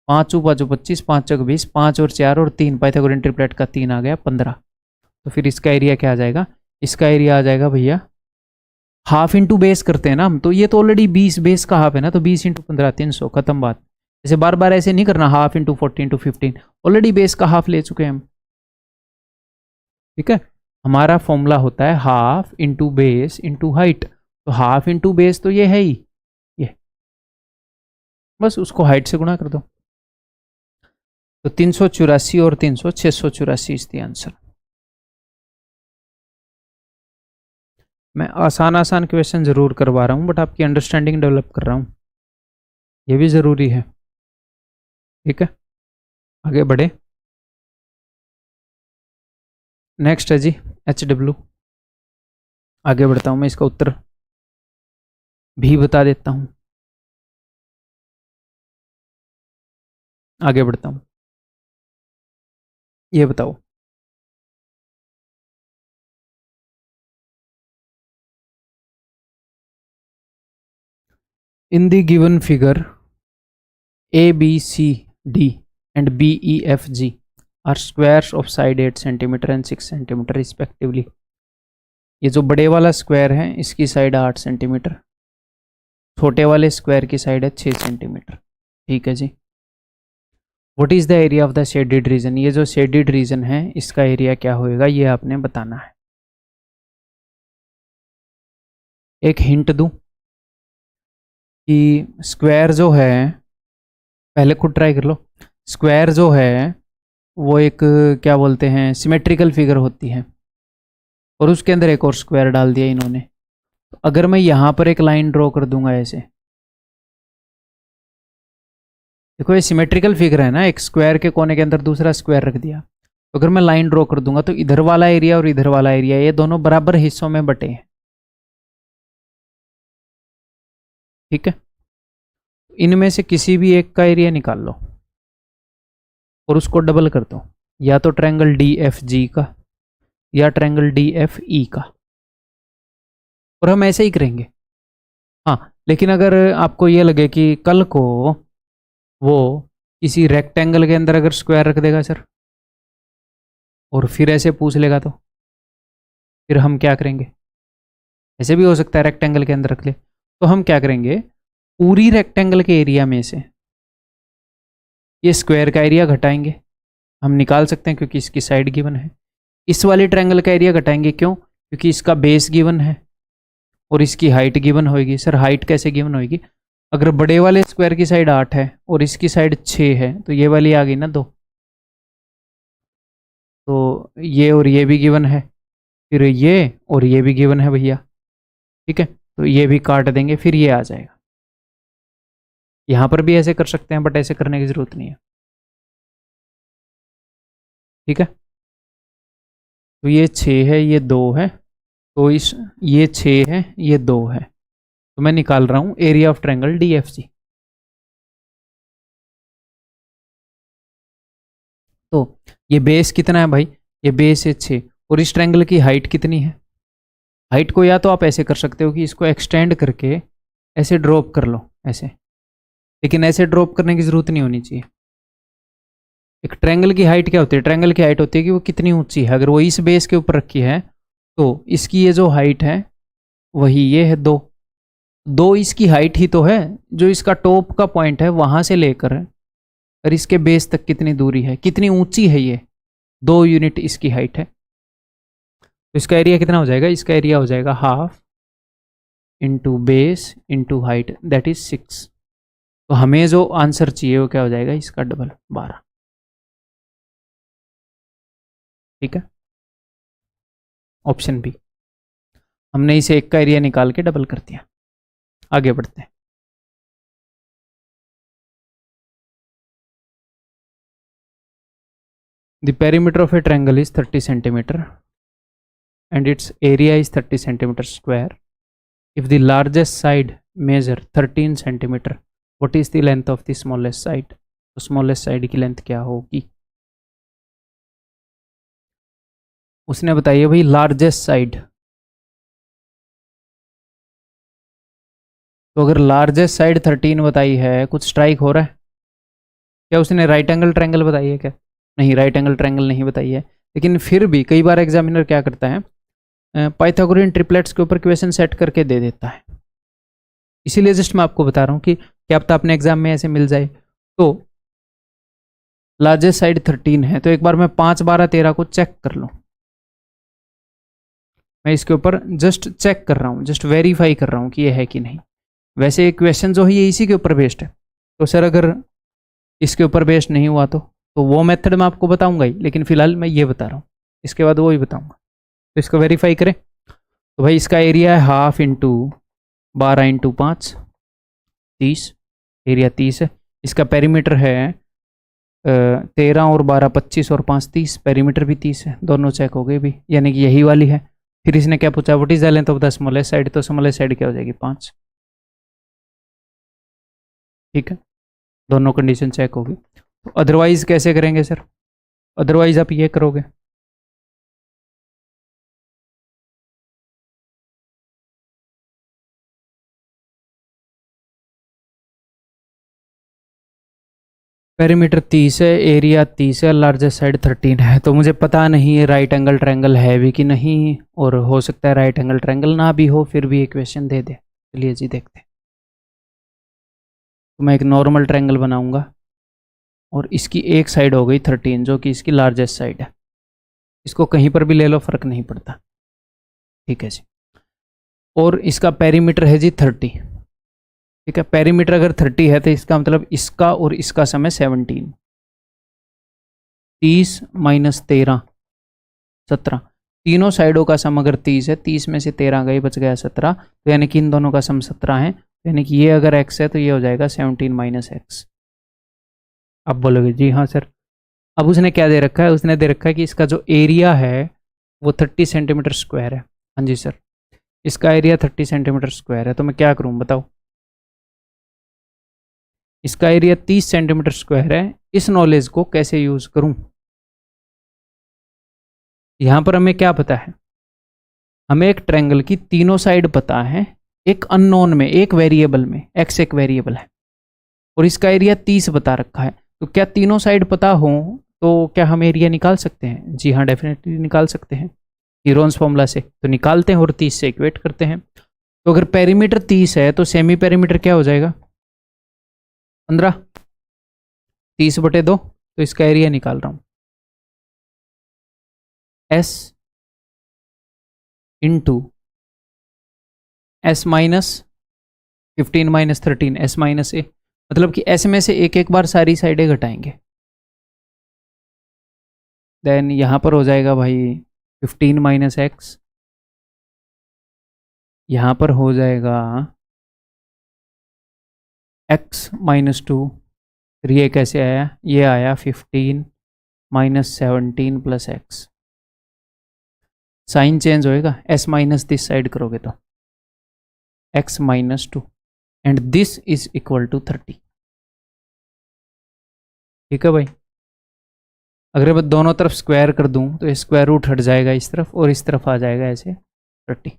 5 5 25, 5 चौक 20, 5 और 4 और 3, पाइथागोरियन ट्रिपलेट का 3 आ गया 15। तो फिर इसका एरिया क्या आ जाएगा, इसका एरिया आ जाएगा भैया, हाफ इंटू बेस करते हैं ना हम, तो ये तो ऑलरेडी 20 बेस का हाफ है ना, तो 20 इंटू 15 300, खत्म बात। ऐसे बार बार ऐसे नहीं करना, half into 40 into 15, already base का हाफ ले चुके हैं हम। ठीक है, हमारा फॉर्मूला होता है half into base into height, तो हाफ इंटू बेस तो ये है ही, ये बस उसको हाइट से गुणा कर दो, तो 384 और 300 684 इज द आंसर। मैं आसान आसान क्वेश्चन जरूर करवा रहा हूँ, बट आपकी अंडरस्टैंडिंग डेवलप कर रहा हूँ, ये भी ज़रूरी है। ठीक है, आगे बढ़े। नेक्स्ट है जी HW। आगे बढ़ता हूँ, मैं इसका उत्तर भी बता देता हूँ। आगे बढ़ता हूँ, ये बताओ, in the given figure ABCD and BEFG are squares of side 8 cm and 6 cm respectively। ये जो बड़े वाला स्क्वायर है इसकी साइड 8 सेंटीमीटर, छोटे वाले स्क्वायर की साइड है 6 सेंटीमीटर। ठीक है जी। What is the area of the shaded region, ये जो शेडेड रीजन है इसका एरिया क्या होएगा, ये आपने बताना है। एक हिंट दूं कि स्क्वायर जो है, पहले खुद ट्राई कर लो, स्क्वायर जो है वो एक क्या बोलते हैं सिमेट्रिकल फिगर होती है, और उसके अंदर एक और स्क्वायर डाल दिया इन्होंने। तो अगर मैं यहाँ पर एक लाइन ड्रॉ कर दूंगा ऐसे, देखो ये सिमेट्रिकल फिगर है ना, एक स्क्वायर के कोने के अंदर दूसरा स्क्वायर रख दिया, तो अगर मैं लाइन ड्रॉ कर दूंगा तो इधर वाला एरिया और इधर वाला एरिया ये दोनों बराबर हिस्सों में बटे हैं। ठीक है, इनमें से किसी भी एक का एरिया निकाल लो और उसको डबल कर दो, या तो ट्रायंगल DFG का या ट्रायंगल DFE का, और हम ऐसे ही करेंगे। हाँ, लेकिन अगर आपको ये लगे कि कल को वो किसी रेक्टेंगल के अंदर अगर स्क्वायर रख देगा सर, और फिर ऐसे पूछ लेगा, तो फिर हम क्या करेंगे, ऐसे भी हो सकता है रेक्टेंगल के अंदर रख ले, तो हम क्या करेंगे, पूरी रेक्टेंगल के एरिया में से ये स्क्वायर का एरिया घटाएंगे, हम निकाल सकते हैं क्योंकि इसकी साइड गिवन है। इस वाले ट्रायंगल का एरिया घटाएंगे, क्यों, क्योंकि इसका बेस गिवन है और इसकी हाइट गिवन होगी। सर हाइट कैसे गिवन होगी, अगर बड़े वाले स्क्वायर की साइड 8 है और इसकी साइड 6 है, तो ये वाली आ गई ना 2, तो ये और ये भी गिवन है, फिर ये और ये भी गिवन है भैया। ठीक है, तो ये भी काट देंगे, फिर ये आ जाएगा। यहाँ पर भी ऐसे कर सकते हैं, बट ऐसे करने की जरूरत नहीं है। ठीक है, तो ये 6 है, ये 2 है, तो इस ये 6 है, ये 2 है, तो मैं निकाल रहा हूँ एरिया ऑफ ट्रायंगल DFG। तो ये बेस कितना है भाई, ये बेस है 6, और इस ट्रायंगल की हाइट कितनी है, हाइट को या तो आप ऐसे कर सकते हो कि इसको एक्सटेंड करके ऐसे ड्रॉप कर लो ऐसे, लेकिन ऐसे ड्रॉप करने की जरूरत नहीं होनी चाहिए। एक ट्रायंगल की हाइट क्या होती है, ट्रायंगल की हाइट होती है कि वो कितनी ऊंची है, अगर वो इस बेस के ऊपर रखी है तो इसकी ये जो हाइट है वही ये है 2, 2 इसकी हाइट ही तो है, जो इसका टॉप का पॉइंट है वहां से लेकर और इसके बेस तक कितनी दूरी है, कितनी ऊंची है, ये 2 यूनिट इसकी हाइट है। तो इसका एरिया कितना हो जाएगा, इसका एरिया हो जाएगा half into base into height, that is 6। तो हमें जो आंसर चाहिए वो क्या हो जाएगा, इसका डबल 12। ठीक है, ऑप्शन बी, हमने इसे एक का एरिया निकाल के डबल कर दिया। आगे बढ़ते हैं। The perimeter of a triangle is 30 centimetre and its area is 30 centimeter square if the largest side measure 13 centimetre, what is the length of the smallest side? तो स्मॉलेस्ट साइड की length क्या होगी? उसने बताइए भाई लार्जेस्ट साइड। तो अगर largest side 13 बताई है, कुछ स्ट्राइक हो रहा है क्या? उसने राइट एंगल ट्रायंगल बताई है क्या? नहीं, राइट एंगल ट्रायंगल नहीं बताई है। लेकिन फिर भी कई बार एग्जामिनर क्या करता है, पाइथागोरियन ट्रिपलेट्स के ऊपर क्वेश्चन सेट करके दे देता है। इसीलिए जस्ट मैं आपको बता रहा हूँ कि क्या पता अपने एग्जाम में ऐसे मिल जाए। तो लार्जेस्ट साइड 13 है, तो एक बार मैं 5, 12, 13 को चेक कर लूँ। मैं इसके ऊपर जस्ट चेक कर रहा हूँ, जस्ट वेरीफाई कर रहा हूँ कि ये है कि नहीं। वैसे क्वेश्चन जो है ये इसी के ऊपर बेस्ड है। तो सर अगर इसके ऊपर बेस्ड नहीं हुआ तो वो मेथड मैं आपको बताऊंगा ही, लेकिन फिलहाल मैं ये बता रहा हूँ, इसके बाद वो ही बताऊंगा। तो इसको वेरीफाई करें। तो भाई इसका एरिया है 1/2 इंटू 12 इंटू 5, 30। एरिया 30 है। इसका पेरीमीटर है 13 और 12 25 और 5 30। पेरीमीटर भी 30 है, दोनों चेक हो गए भी, यानी कि यही वाली है। फिर इसने क्या पूछा, what is the length of the smallest side? तो स्मॉलेस्ट साइड क्या हो जाएगी? 5। ठीक है, दोनों कंडीशन चेक होगी। तो अदरवाइज कैसे करेंगे सर? अदरवाइज आप ये करोगे, पेरीमीटर 30 है, एरिया 30 है, लार्जेस्ट साइड 13 है। तो मुझे पता नहीं है राइट एंगल ट्रायंगल है भी कि नहीं, और हो सकता है राइट एंगल ट्रायंगल ना भी हो, फिर भी इक्वेशन दे दे। चलिए जी देखते हैं। तो मैं एक नॉर्मल ट्रायंगल बनाऊंगा और इसकी एक साइड हो गई 13 जो कि इसकी लार्जेस्ट साइड है। इसको कहीं पर भी ले लो, फर्क नहीं पड़ता। ठीक है जी। और इसका पेरीमीटर है जी 30। ठीक है, पेरीमीटर अगर 30 है तो इसका मतलब इसका और इसका सम है 17। 30 माइनस 13 17। तीनों साइडों का सम अगर 30 है, 30 में से 13 गए, बच गया 17। तो यानी कि इन दोनों का सम 17 है। यानी कि ये अगर x है तो ये हो जाएगा 17 माइनस एक्स। अब बोलोगे जी हाँ सर। अब उसने क्या दे रखा है? उसने दे रखा है कि इसका जो एरिया है वो 30 सेंटीमीटर स्क्वायर है। हाँ जी सर, इसका एरिया 30 सेंटीमीटर स्क्वायर है। तो मैं क्या करूँ बताओ? इसका एरिया 30 सेंटीमीटर स्क्वायर है, इस नॉलेज को कैसे यूज करूं? यहां पर हमें क्या पता है? हमें एक ट्रायंगल की तीनों साइड पता है, एक अननोन में, एक वेरिएबल में, x एक वेरिएबल है, और इसका एरिया 30 बता रखा है। तो क्या तीनों साइड पता हो तो क्या हम एरिया निकाल सकते हैं? जी हाँ, डेफिनेटली निकाल सकते हैं, हीरोन्स फॉर्मूला से। तो निकालते हैं और 30 से इक्वेट करते हैं। तो अगर पेरीमीटर 30 है तो सेमी पेरीमीटर क्या हो जाएगा? 15। 30/2। तो इसका एरिया निकाल रहा हूं, s into s minus 15 minus 13, s minus a. मतलब कि s में से एक एक बार सारी साइडें घटाएंगे। देन यहां पर हो जाएगा भाई 15 माइनस एक्स, यहां पर हो जाएगा x माइनस 2। फिर ये कैसे आया? ये आया 15 minus 17 plus x. Sign change होएगा, s माइनस दिस साइड करोगे तो x minus 2 and this is equal to 30। ठीक है भाई। अगर मैं दोनों तरफ स्क्वायर कर दूं तो स्क्वायर रूट हट जाएगा इस तरफ और इस तरफ आ जाएगा ऐसे 30।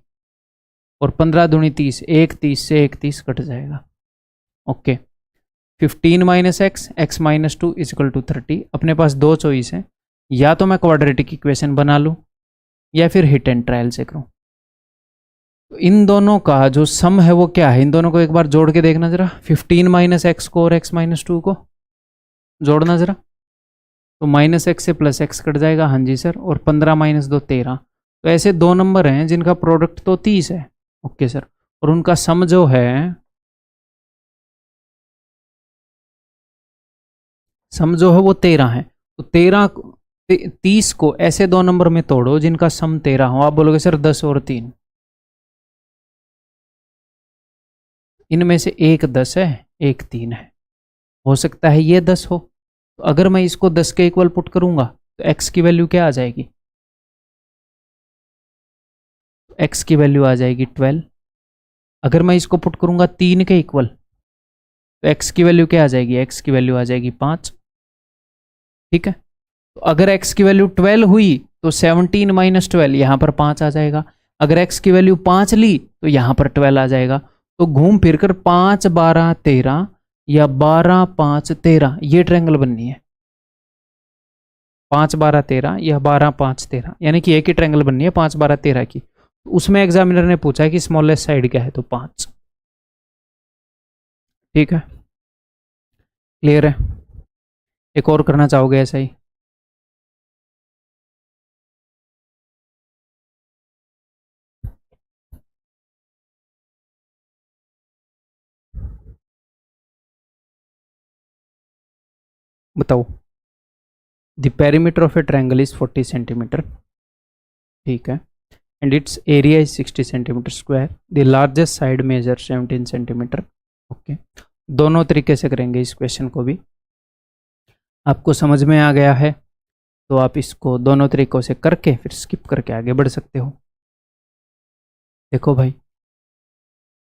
और 15 दूनी 30, एक 30 से एक 30 कट जाएगा। Okay, 15 minus x, x minus 2 is equal to 30। अपने पास दो चॉइस है, या तो मैं क्वाड्रेटिक इक्वेशन बना लूँ या फिर हिट एंड ट्रायल से करूँ। तो इन दोनों का जो सम है वो क्या है? इन दोनों को एक बार जोड़ के देखना जरा। 15 माइनस एक्स को और एक्स माइनस 2 को जोड़ना जरा। तो माइनस एक्स से प्लस एक्स कट जाएगा। हाँ जी सर। और 15 माइनस 2 13। तो ऐसे दो नंबर हैं जिनका प्रोडक्ट तो 30 है। Okay sir. और उनका सम जो है, सम जो है वो 13 है। तो 30 को ऐसे दो नंबर में तोड़ो जिनका सम 13 हो। आप बोलोगे सर 10 और 3। इनमें से एक 10 है, एक 3 है। हो सकता है ये 10 हो। तो अगर मैं इसको 10 के इक्वल पुट करूंगा तो x की वैल्यू क्या आ जाएगी? x की वैल्यू आ जाएगी 12। अगर मैं इसको पुट करूंगा 3 के इक्वल, तो x की वैल्यू क्या आ जाएगी, x की वैल्यू आ जाएगी 5। ठीक है, तो अगर x की वैल्यू 12 हुई तो 17 माइनस 12 यहाँ पर 5 आ जाएगा। अगर x की वैल्यू 5 ली तो यहाँ पर 12 आ जाएगा। तो घूम फिर कर 5 12 13 या 12 5 13 ये ट्रायंगल बननी है। 5 12 13 या 12 5 13, यानी कि एक ही ट्रायंगल बननी है 5 12 13 की। तो उसमें एग्जामिनर ने पूछा है कि स्मॉलेस्ट साइड क्या है, तो 5। ठीक है, क्लियर है? एक और करना चाहोगे ऐसा ही? बताओ। The perimeter of a triangle is 40 centimetre. ठीक है, and its area is 60 centimetre square. The largest side measure 17 centimetre. Okay, दोनों तरीके से करेंगे इस क्वेश्चन को भी। आपको समझ में आ गया है तो आप इसको दोनों तरीकों से करके फिर स्किप करके आगे बढ़ सकते हो। देखो भाई,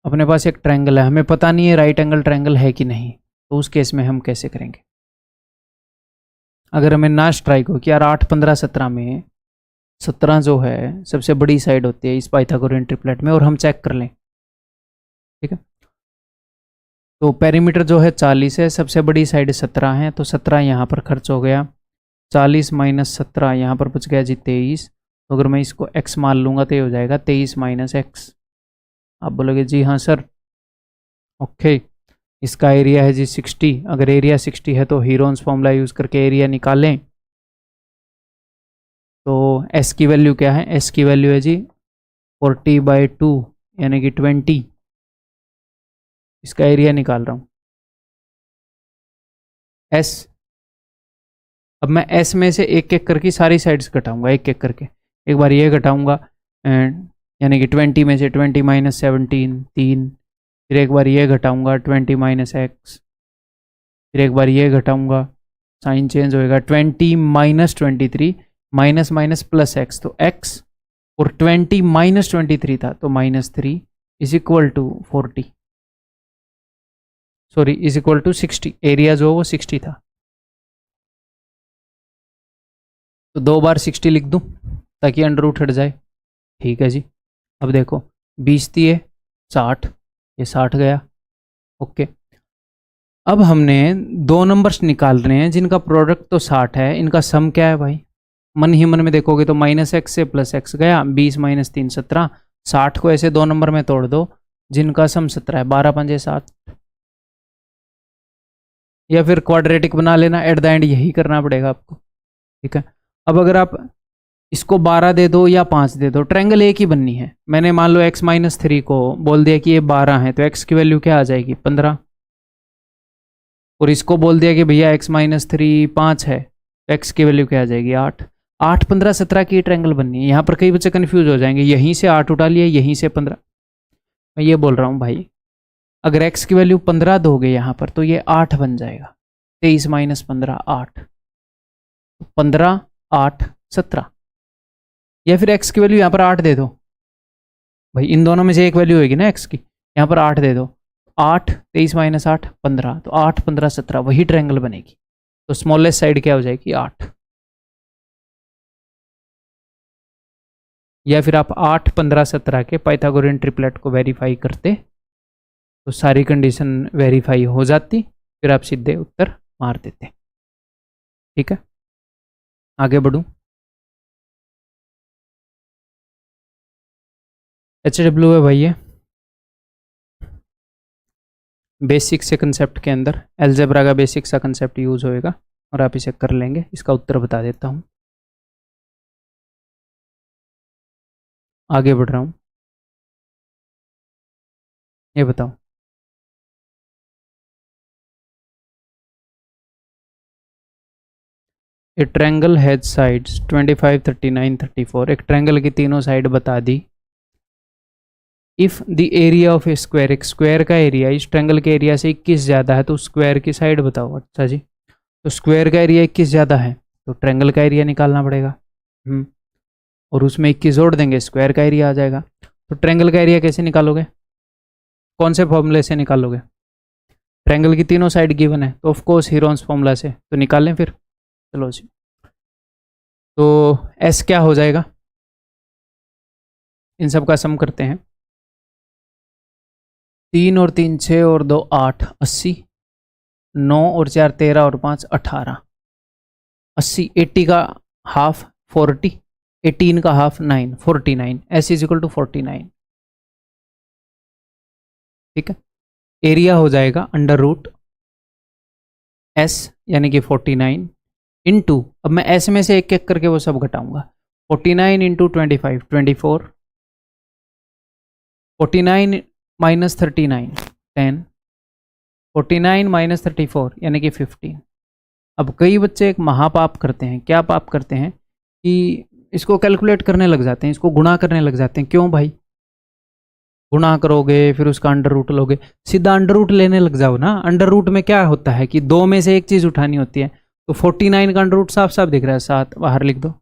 अपने पास एक ट्रायंगल है, हमें पता नहीं है राइट एंगल ट्रायंगल है कि नहीं, तो उस केस में हम कैसे करेंगे? अगर हमें ना स्ट्राइक हो कि यार 8 15 17 में 17 जो है सबसे बड़ी साइड होती है इस पाइथागोरियन ट्रिपलेट में, और हम चेक कर लें। ठीक है, तो पेरीमीटर जो है 40 है, सबसे बड़ी साइड 17 है, तो 17 यहाँ पर खर्च हो गया। 40 माइनस 17 यहाँ पर बच गया जी 23। तो अगर मैं इसको x मान लूँगा तो ये हो जाएगा 23 माइनस एक्स। आप बोलोगे जी हाँ सर, ओके। इसका एरिया है जी 60। अगर एरिया 60 है तो हीरोन्स फॉर्मूला यूज़ करके एरिया निकालें। तो s की वैल्यू क्या है, s की वैल्यू है जी 40/2 यानी कि 20। इसका एरिया निकाल रहा हूँ s। अब मैं s में से एक एक करके सारी साइड्स घटाऊंगा, एक एक करके। एक बार ये घटाऊंगा, एंड यानी कि 20 में से 20 माइनस 17 3। फिर एक बार ये घटाऊंगा 20 माइनस एक्स। फिर एक बार ये घटाऊंगा, साइन चेंज होएगा 20 minus 23 minus minus plus x, तो एक्स और 20 माइनस 23 था तो -3 is equal to 40, sorry is equal to 60। Area जो वो 60 था, तो 2 बार 60 लिख दूं ताकि अंडर रूट हट जाए। ठीक है जी, अब देखो 20 दिए 60, ये 60 गया। ओके, अब हमने दो नंबर्स निकाल रहे हैं जिनका प्रोडक्ट तो 60 है, इनका सम क्या है भाई? मन ही मन में देखोगे तो माइनस एक्स से प्लस एक्स गया, 20 माइनस 3 17। 60 को ऐसे दो नंबर में तोड़ दो जिनका सम 17 है, 12 पंजे 7। या फिर क्वाड्रेटिक बना लेना, एट द एंड यही करना पड़ेगा आपको। ठीक है, अब अगर आप इसको 12 दे दो या 5 दे दो, ट्रायंगल एक ही बननी है। मैंने मान लो x माइनस 3 को बोल दिया कि ये 12 है, तो x की वैल्यू क्या आ जाएगी 15। और इसको बोल दिया कि भैया x माइनस 3 5 है, तो x की वैल्यू क्या आ जाएगी 8। 8 15 17 की ट्रायंगल बननी है। यहाँ पर कई बच्चे कन्फ्यूज हो जाएंगे, यहीं से 8 उठा लिया, यहीं से 15। मैं ये बोल रहा हूँ भाई, अगर x की वैल्यू 15 दोगे यहाँ पर तो ये 8 बन जाएगा। 23 माइनस 15 8, 15 8 17। या फिर x की वैल्यू यहाँ पर 8 दे दो भाई, इन दोनों में से एक वैल्यू होगी ना x की, यहाँ पर 8 दे दो। 8 23 माइनस 8 15, तो 8 15 17 वही ट्रायंगल बनेगी। तो स्मॉलेस्ट साइड क्या हो जाएगी 8। या फिर आप 8 15 17 के पाइथागोरियन ट्रिपलेट को वेरीफाई करते तो सारी कंडीशन वेरीफाई हो जाती, फिर आप सीधे उत्तर मार देते। ठीक है, आगे बढ़ूं। HW है भाई, ये बेसिक से कंसेप्ट के अंदर एल्जेब्रा का बेसिक सा कंसेप्ट यूज होएगा और आप इसे कर लेंगे। इसका उत्तर बता देता हूँ, आगे बढ़ रहा हूँ। ये बताओ, ए ट्रायंगल हैज साइड्स 25 39 34। एक ट्रायंगल की तीनों साइड बता दी। If the area of a square, एक स्क्वायर का एरिया इस ट्रायंगल के एरिया से 21 ज़्यादा है तो स्क्वायर की साइड बताओ। अच्छा जी, तो स्क्वायर का एरिया 21 ज़्यादा है तो ट्रायंगल का एरिया निकालना पड़ेगा। और उसमें 21 जोड़ देंगे, स्क्वायर का एरिया आ जाएगा। तो ट्रायंगल का एरिया कैसे निकालोगे? कौन से फॉर्मूले से निकालोगे? ट्रायंगल की तीनों साइड गिवन है तो ऑफ कोर्स हीरोन्स फॉर्मूला से, तो निकाल लें फिर। चलो जी, तो एस क्या हो जाएगा? इन सब का सम करते हैं। 3 और 3 6 और 2 8 80, 9 और 4 13 और 5 18, 80 80 का हाफ 40, 18 का half 9 49, S is equal to 49। ठीक है, एरिया हो जाएगा अंडर रूट एस यानी कि 49 इंटू, अब मैं एस में से एक एक करके वो सब घटाऊंगा, 49 इंटू 25 24, 49 माइनस 39 10, 49 माइनस 34 यानी कि 15। अब कई बच्चे एक महापाप करते हैं, क्या पाप करते हैं कि इसको कैलकुलेट करने लग जाते हैं, इसको गुणा करने लग जाते हैं। क्यों भाई? गुणा करोगे फिर उसका अंडर रूट लोगे, सीधा अंडर रूट लेने लग जाओ ना। अंडर रूट में क्या होता है कि दो में से एक चीज उठानी होती है, तो 49 का अंडर रूट साफ साफ दिख रहा है 7, बाहर लिख दो,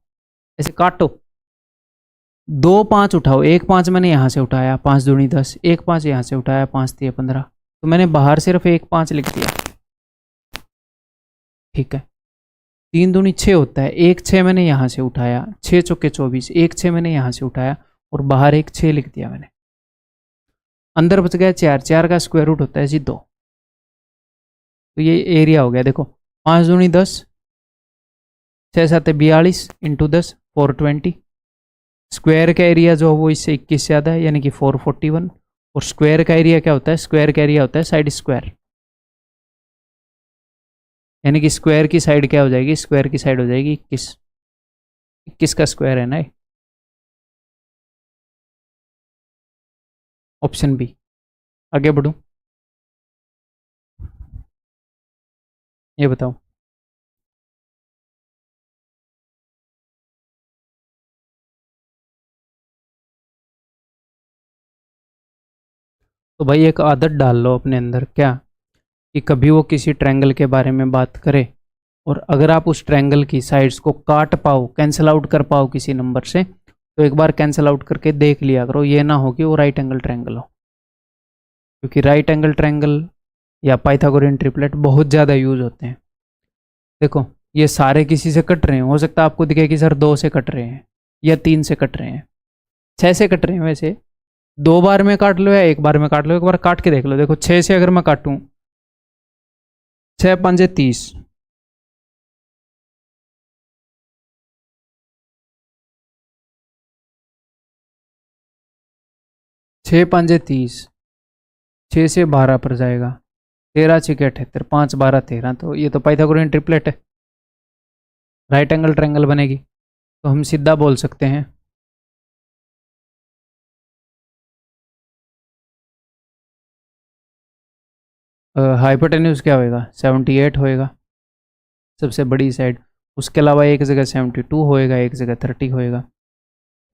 ऐसे काटो, 2 5 उठाओ, 1 5 मैंने यहाँ से उठाया, 5 दूनी 10, 1 5 यहाँ से उठाया, 5 3 15, तो मैंने बाहर सिर्फ 1 5 लिख दिया। ठीक है, 3 दूनी 6 होता है, 1 6 मैंने यहाँ से उठाया, 6 चौके 24, 1 6 मैंने यहाँ से उठाया और बाहर 1 6 लिख दिया मैंने, अंदर बच गया 4, 4 का स्क्वायर रूट होता है जी 2। तो ये एरिया हो गया, देखो 5 दूनी 10, 6 7 42 इंटू 10 420, स्क्वायर का एरिया जो वो इससे 21 ज़्यादा है यानी कि 441, और स्क्वायर का एरिया क्या होता है? स्क्वायर का एरिया होता है साइड स्क्वायर, यानी कि स्क्वायर की साइड क्या हो जाएगी? स्क्वायर की साइड हो जाएगी 21, 21 का स्क्वायर है ना, ऑप्शन बी। आगे बढ़ूं, ये बताओ। तो भाई एक आदत डाल लो अपने अंदर, क्या कि कभी वो किसी ट्रायंगल के बारे में बात करे और अगर आप उस ट्रायंगल की साइड्स को काट पाओ, कैंसिल आउट कर पाओ किसी नंबर से, तो एक बार कैंसिल आउट करके देख लिया करो, ये ना हो कि वो राइट एंगल ट्रायंगल हो, क्योंकि राइट एंगल ट्रायंगल या पाइथागोरियन ट्रिपलेट बहुत ज़्यादा यूज होते हैं। देखो ये सारे किसी से कट रहे हैं, हो सकता है आपको दिखे कि सर 2 से कट रहे हैं या 3 से कट रहे हैं, 6 से कट रहे हैं, वैसे 2 बार में काट लो या 1 बार में काट लो, एक बार काट के देख लो। देखो 6 से अगर मैं काटूं, 6 5 30, 6 5 30, 6 से 12 पर जाएगा, 13 6 78, 5 12 13, तो ये तो पाइथागोरियन ट्रिपलेट है, राइट एंगल ट्रायंगल बनेगी। तो हम सीधा बोल सकते हैं हाइपोटेन्यूज क्या होएगा? 78 होएगा सबसे बड़ी साइड, उसके अलावा एक जगह 72 होएगा, एक जगह 30 होएगा।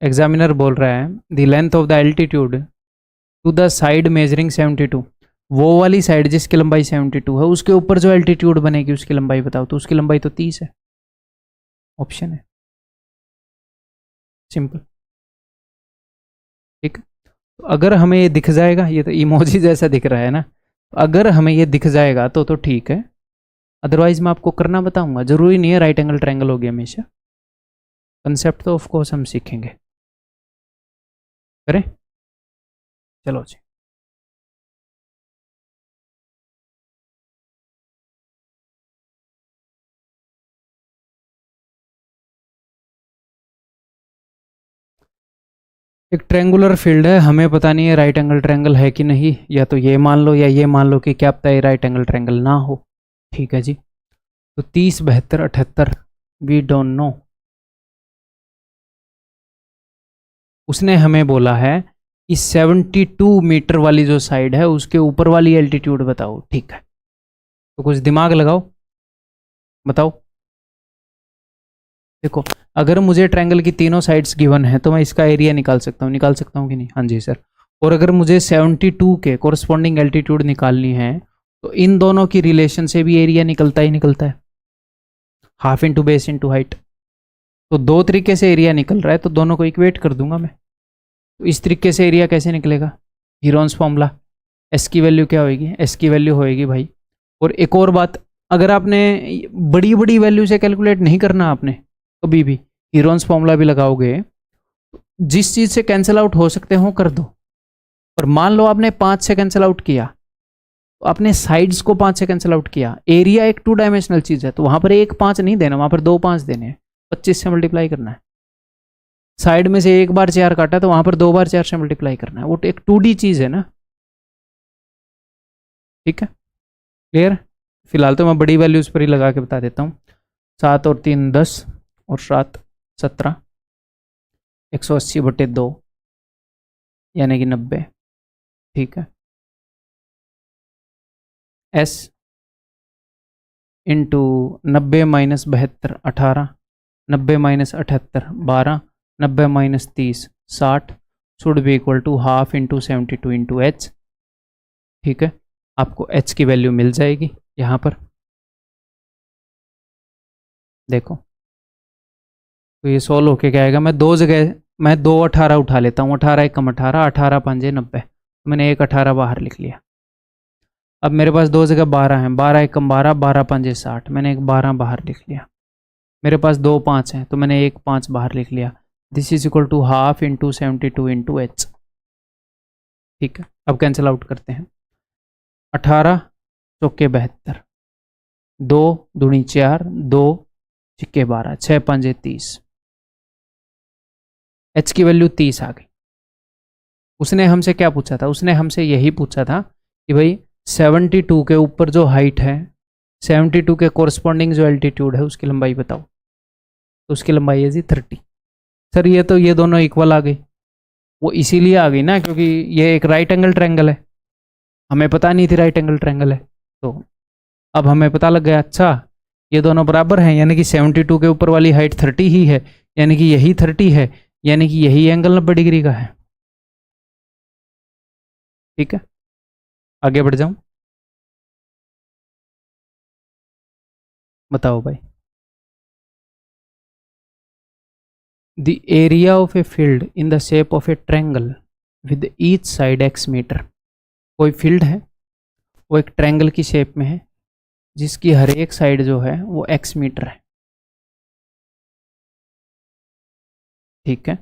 एग्जामिनर बोल रहा है the length of the altitude to the side measuring 72, वो वाली साइड जिसकी लंबाई 72 है उसके ऊपर जो एल्टीट्यूड बनेगी उसकी लंबाई बताओ, तो उसकी लंबाई तो 30 है, ऑप्शन है, सिंपल। ठीक, तो अगर हमें ये दिख जाएगा, ये तो इमोजी जैसा दिख रहा है ना, तो अगर हमें ये दिख जाएगा तो ठीक है, अदरवाइज मैं आपको करना बताऊंगा, जरूरी नहीं है राइट एंगल ट्रायंगल होगी हमेशा, कंसेप्ट तो ऑफ कोर्स हम सीखेंगे। करें, चलो जी। एक ट्रायंगुलर फील्ड है, हमें पता नहीं है राइट एंगल ट्रायंगल है कि नहीं, या तो ये मान लो या ये मान लो कि क्या पता है राइट एंगल ट्रायंगल ना हो। ठीक है जी, तो 30 72 78 वी डोंट नो। उसने हमें बोला है कि 72 मीटर वाली जो साइड है उसके ऊपर वाली एल्टीट्यूड बताओ। ठीक है, तो कुछ दिमाग लगाओ, बताओ। देखो अगर मुझे ट्रायंगल की तीनों साइड्स गिवन है तो मैं इसका एरिया निकाल सकता हूँ, निकाल सकता हूँ कि नहीं? हाँ जी सर। और अगर मुझे 72 के कोरस्पॉन्डिंग एल्टीट्यूड निकालनी है तो इन दोनों की रिलेशन से भी एरिया निकलता ही निकलता है, half into base into height. तो दो तरीके से एरिया निकल रहा है, तो दोनों को इक्वेट कर दूंगा मैं। तो इस तरीके से एरिया कैसे निकलेगा? हीरोन्स फॉर्मूला, एस की वैल्यू क्या होगी, एस की वैल्यू होएगी भाई। और एक और बात, अगर आपने बड़ी बड़ी वैल्यू से कैलकुलेट नहीं करना, आपने कभी भी हीरोन्स फॉर्मूला भी लगाओगे, जिस चीज़ से कैंसिल आउट हो सकते हो कर दो। पर मान लो आपने 5 से कैंसिल आउट किया, तो आपने साइड्स को 5 से कैंसिल आउट किया, एरिया एक 2 डायमेंशनल चीज़ है, तो वहाँ पर एक 5 नहीं देना, वहाँ पर 2 5 देने हैं, 25 से मल्टीप्लाई करना है। साइड में से एक बार 4 काटा, तो वहाँ पर 2 बार 4 से मल्टीप्लाई करना है, वो एक 2D चीज़ है ना। ठीक है, क्लियर। फिलहाल तो मैं बड़ी वैल्यूज़ पर ही लगा के बता देता हूँ। 7 और 3 10 और 7 17, 180/2 यानी कि 90। ठीक है, S into 90 minus 72 18, 90 minus 78 12, 90 minus 30 60 should be equal to half into 72 into H. ठीक है, आपको एच की वैल्यू मिल जाएगी यहाँ पर, देखो। तो ये सोल्व होके क्या आएगा, मैं 2 जगह मैं 2 18 उठा लेता हूँ, 18 एकम 18, 18 5 90, मैंने एक 18 बाहर लिख लिया। अब मेरे पास 2 जगह 12 हैं, 12 एकम 12, 12 5 60, मैंने एक 12 बाहर लिख लिया। मेरे पास 2 5 हैं, तो मैंने एक 5 बाहर लिख लिया। This is equal to half into 72 into H. ठीक है, अब कैंसिल आउट करते हैं। 18 चौके 72, 2 दूनी 4, 2 छिक्के 12, 6 5 30, एच की वैल्यू 30 आ गई। उसने हमसे क्या पूछा था, उसने हमसे यही पूछा था कि भाई 72 के ऊपर जो हाइट है, 72 के कोरस्पॉन्डिंग जो एल्टीट्यूड है, उसकी लंबाई बताओ। तो उसकी लंबाई है जी 30। सर ये तो ये दोनों इक्वल आ गई, वो इसीलिए आ गई ना क्योंकि ये एक राइट एंगल ट्रायंगल है, हमें पता नहीं थी राइट एंगल ट्रायंगल है, तो अब हमें पता लग गया, अच्छा ये दोनों बराबर हैं, यानी कि 72 के ऊपर वाली हाइट 30 ही है, यानी कि यही 30 है, यानी कि यही एंगल 90 डिग्री का है। ठीक है, आगे बढ़ जाऊं, बताओ भाई। The area of a field in the shape of a triangle with each side x metre. कोई फील्ड है, वो एक ट्रायंगल की शेप में है, जिसकी हर एक साइड जो है वो x मीटर है। ठीक है,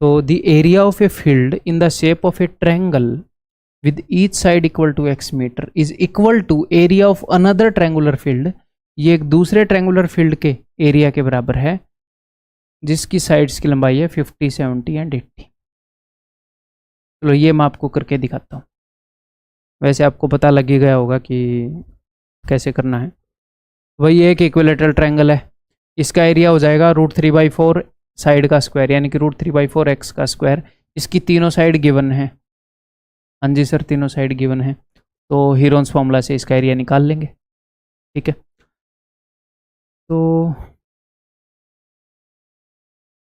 तो the area of a field in the shape of a triangle with each side equal to x metre is equal to area of another triangular field। ये एक दूसरे ट्रायंगुलर फील्ड के एरिया के बराबर है, जिसकी साइड्स की लंबाई है 50 70 एंड 80। चलो ये मैं आपको करके दिखाता हूँ, वैसे आपको पता लग ही गया होगा कि कैसे करना है। वही एक इक्विलेटरल ट्रायंगल है, इसका एरिया हो जाएगा √3/4 साइड का स्क्वायर, यानी कि √3/4 x का स्क्वायर। इसकी तीनों साइड गिवन है, हाँ जी सर तीनों साइड गिवन है, तो हीरोन्स फॉर्मूला से इसका एरिया निकाल लेंगे। ठीक है, तो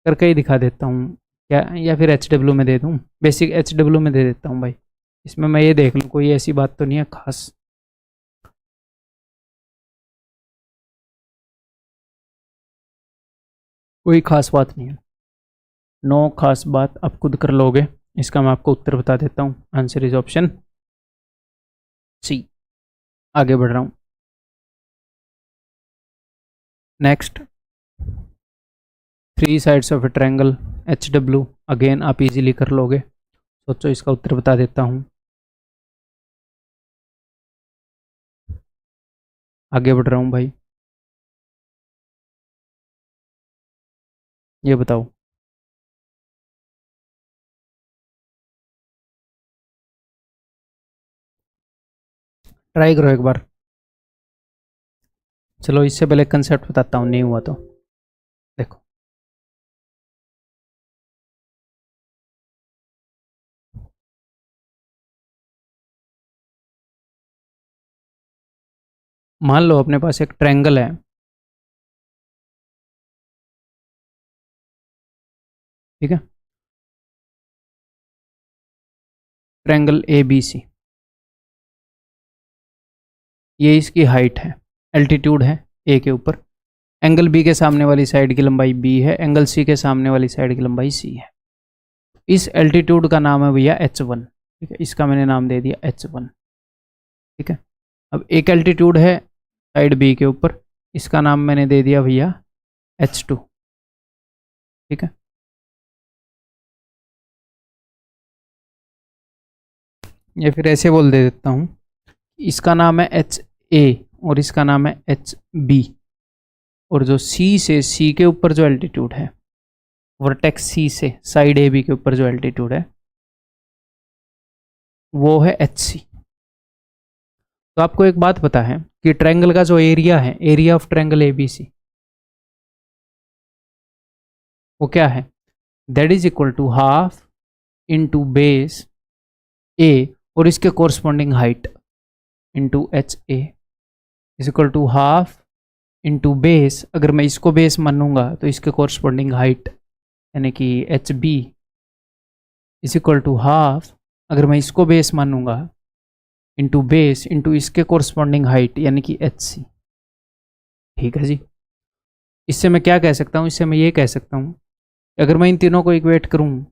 करके ही दिखा देता हूँ क्या, या फिर HW में दे दूँ, बेसिक HW में दे देता हूँ भाई। इसमें मैं ये देख लूँ कोई ऐसी बात तो नहीं है खास। कोई खास बात नहीं है, नो खास बात, आप खुद कर लोगे। इसका मैं आपको उत्तर बता देता हूँ, आंसर इज ऑप्शन सी। आगे बढ़ रहा हूँ, next 3 sides of a triangle HW, again आप इजीली कर लोगे, सोचो इसका उत्तर बता देता हूँ। आगे बढ़ रहा हूँ भाई, ये बताओ। ट्राई करो एक बार, चलो इससे पहले कंसेप्ट बताता हूँ, नहीं हुआ तो देखो। मान लो अपने पास एक ट्रायंगल है, ठीक है, ट्रायंगल ABC, ये इसकी हाइट है, एल्टीट्यूड है A के ऊपर, एंगल B के सामने वाली साइड की लंबाई B है, एंगल C के सामने वाली साइड की लंबाई C है। इस एल्टीट्यूड का नाम है भैया H1, ठीक है, इसका मैंने नाम दे दिया h1। ठीक है, अब एक एल्टीट्यूड है साइड बी के ऊपर, इसका नाम मैंने दे दिया भैया h2। ठीक है, या फिर ऐसे बोल दे देता हूँ, इसका नाम है HA और इसका नाम है HB, और जो C से C के ऊपर जो एल्टीट्यूड है, वर्टेक्स C से साइड AB के ऊपर जो एल्टीट्यूड है वो है HC। तो आपको एक बात पता है कि ट्रायंगल का जो एरिया है, एरिया ऑफ ट्रायंगल ABC, वो क्या है, that is equal to half into base A और इसके corresponding height into HA is equal to half into base, अगर मैं इसको बेस मानूंगा तो इसके कोरस्पॉन्डिंग हाइट यानी कि HB is equal to half, अगर मैं इसको बेस मानूंगा, इंटू बेस इंटू इसके कोरस्पॉन्डिंग हाइट यानी कि HC। ठीक है जी, इससे मैं क्या कह सकता हूँ, इससे मैं ये कह सकता हूँ, अगर मैं इन तीनों को इक्वेट करूँ,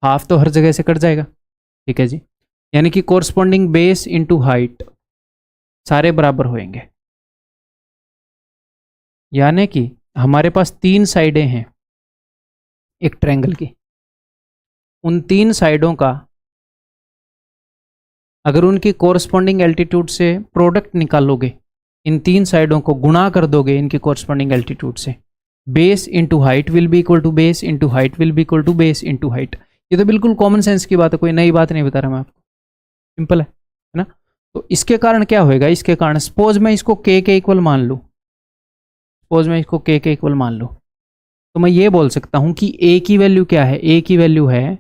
हाफ तो हर जगह से कट जाएगा। ठीक है जी, यानी कि कोरस्पॉन्डिंग बेस इंटू हाइट सारे बराबर होंगे, यानी कि हमारे पास तीन साइडें हैं एक ट्रायंगल की, उन तीन साइडों का अगर उनकी कोरस्पॉन्डिंग एल्टीट्यूड से प्रोडक्ट निकालोगे, इन तीन साइडों को गुणा कर दोगे इनकी कोरस्पॉन्डिंग एल्टीट्यूड से, base into height will be equal to base into height will be equal to base into height. ये तो बिल्कुल कॉमन सेंस की बात है, कोई नई बात नहीं बता रहा मैं आपको, सिंपल है ना। तो इसके कारण क्या होएगा, इसके कारण सपोज मैं इसको के इक्वल मान लूँ, सपोज मैं इसको के इक्वल मान लूँ, तो मैं ये बोल सकता हूँ कि ए की वैल्यू क्या है, ए की वैल्यू है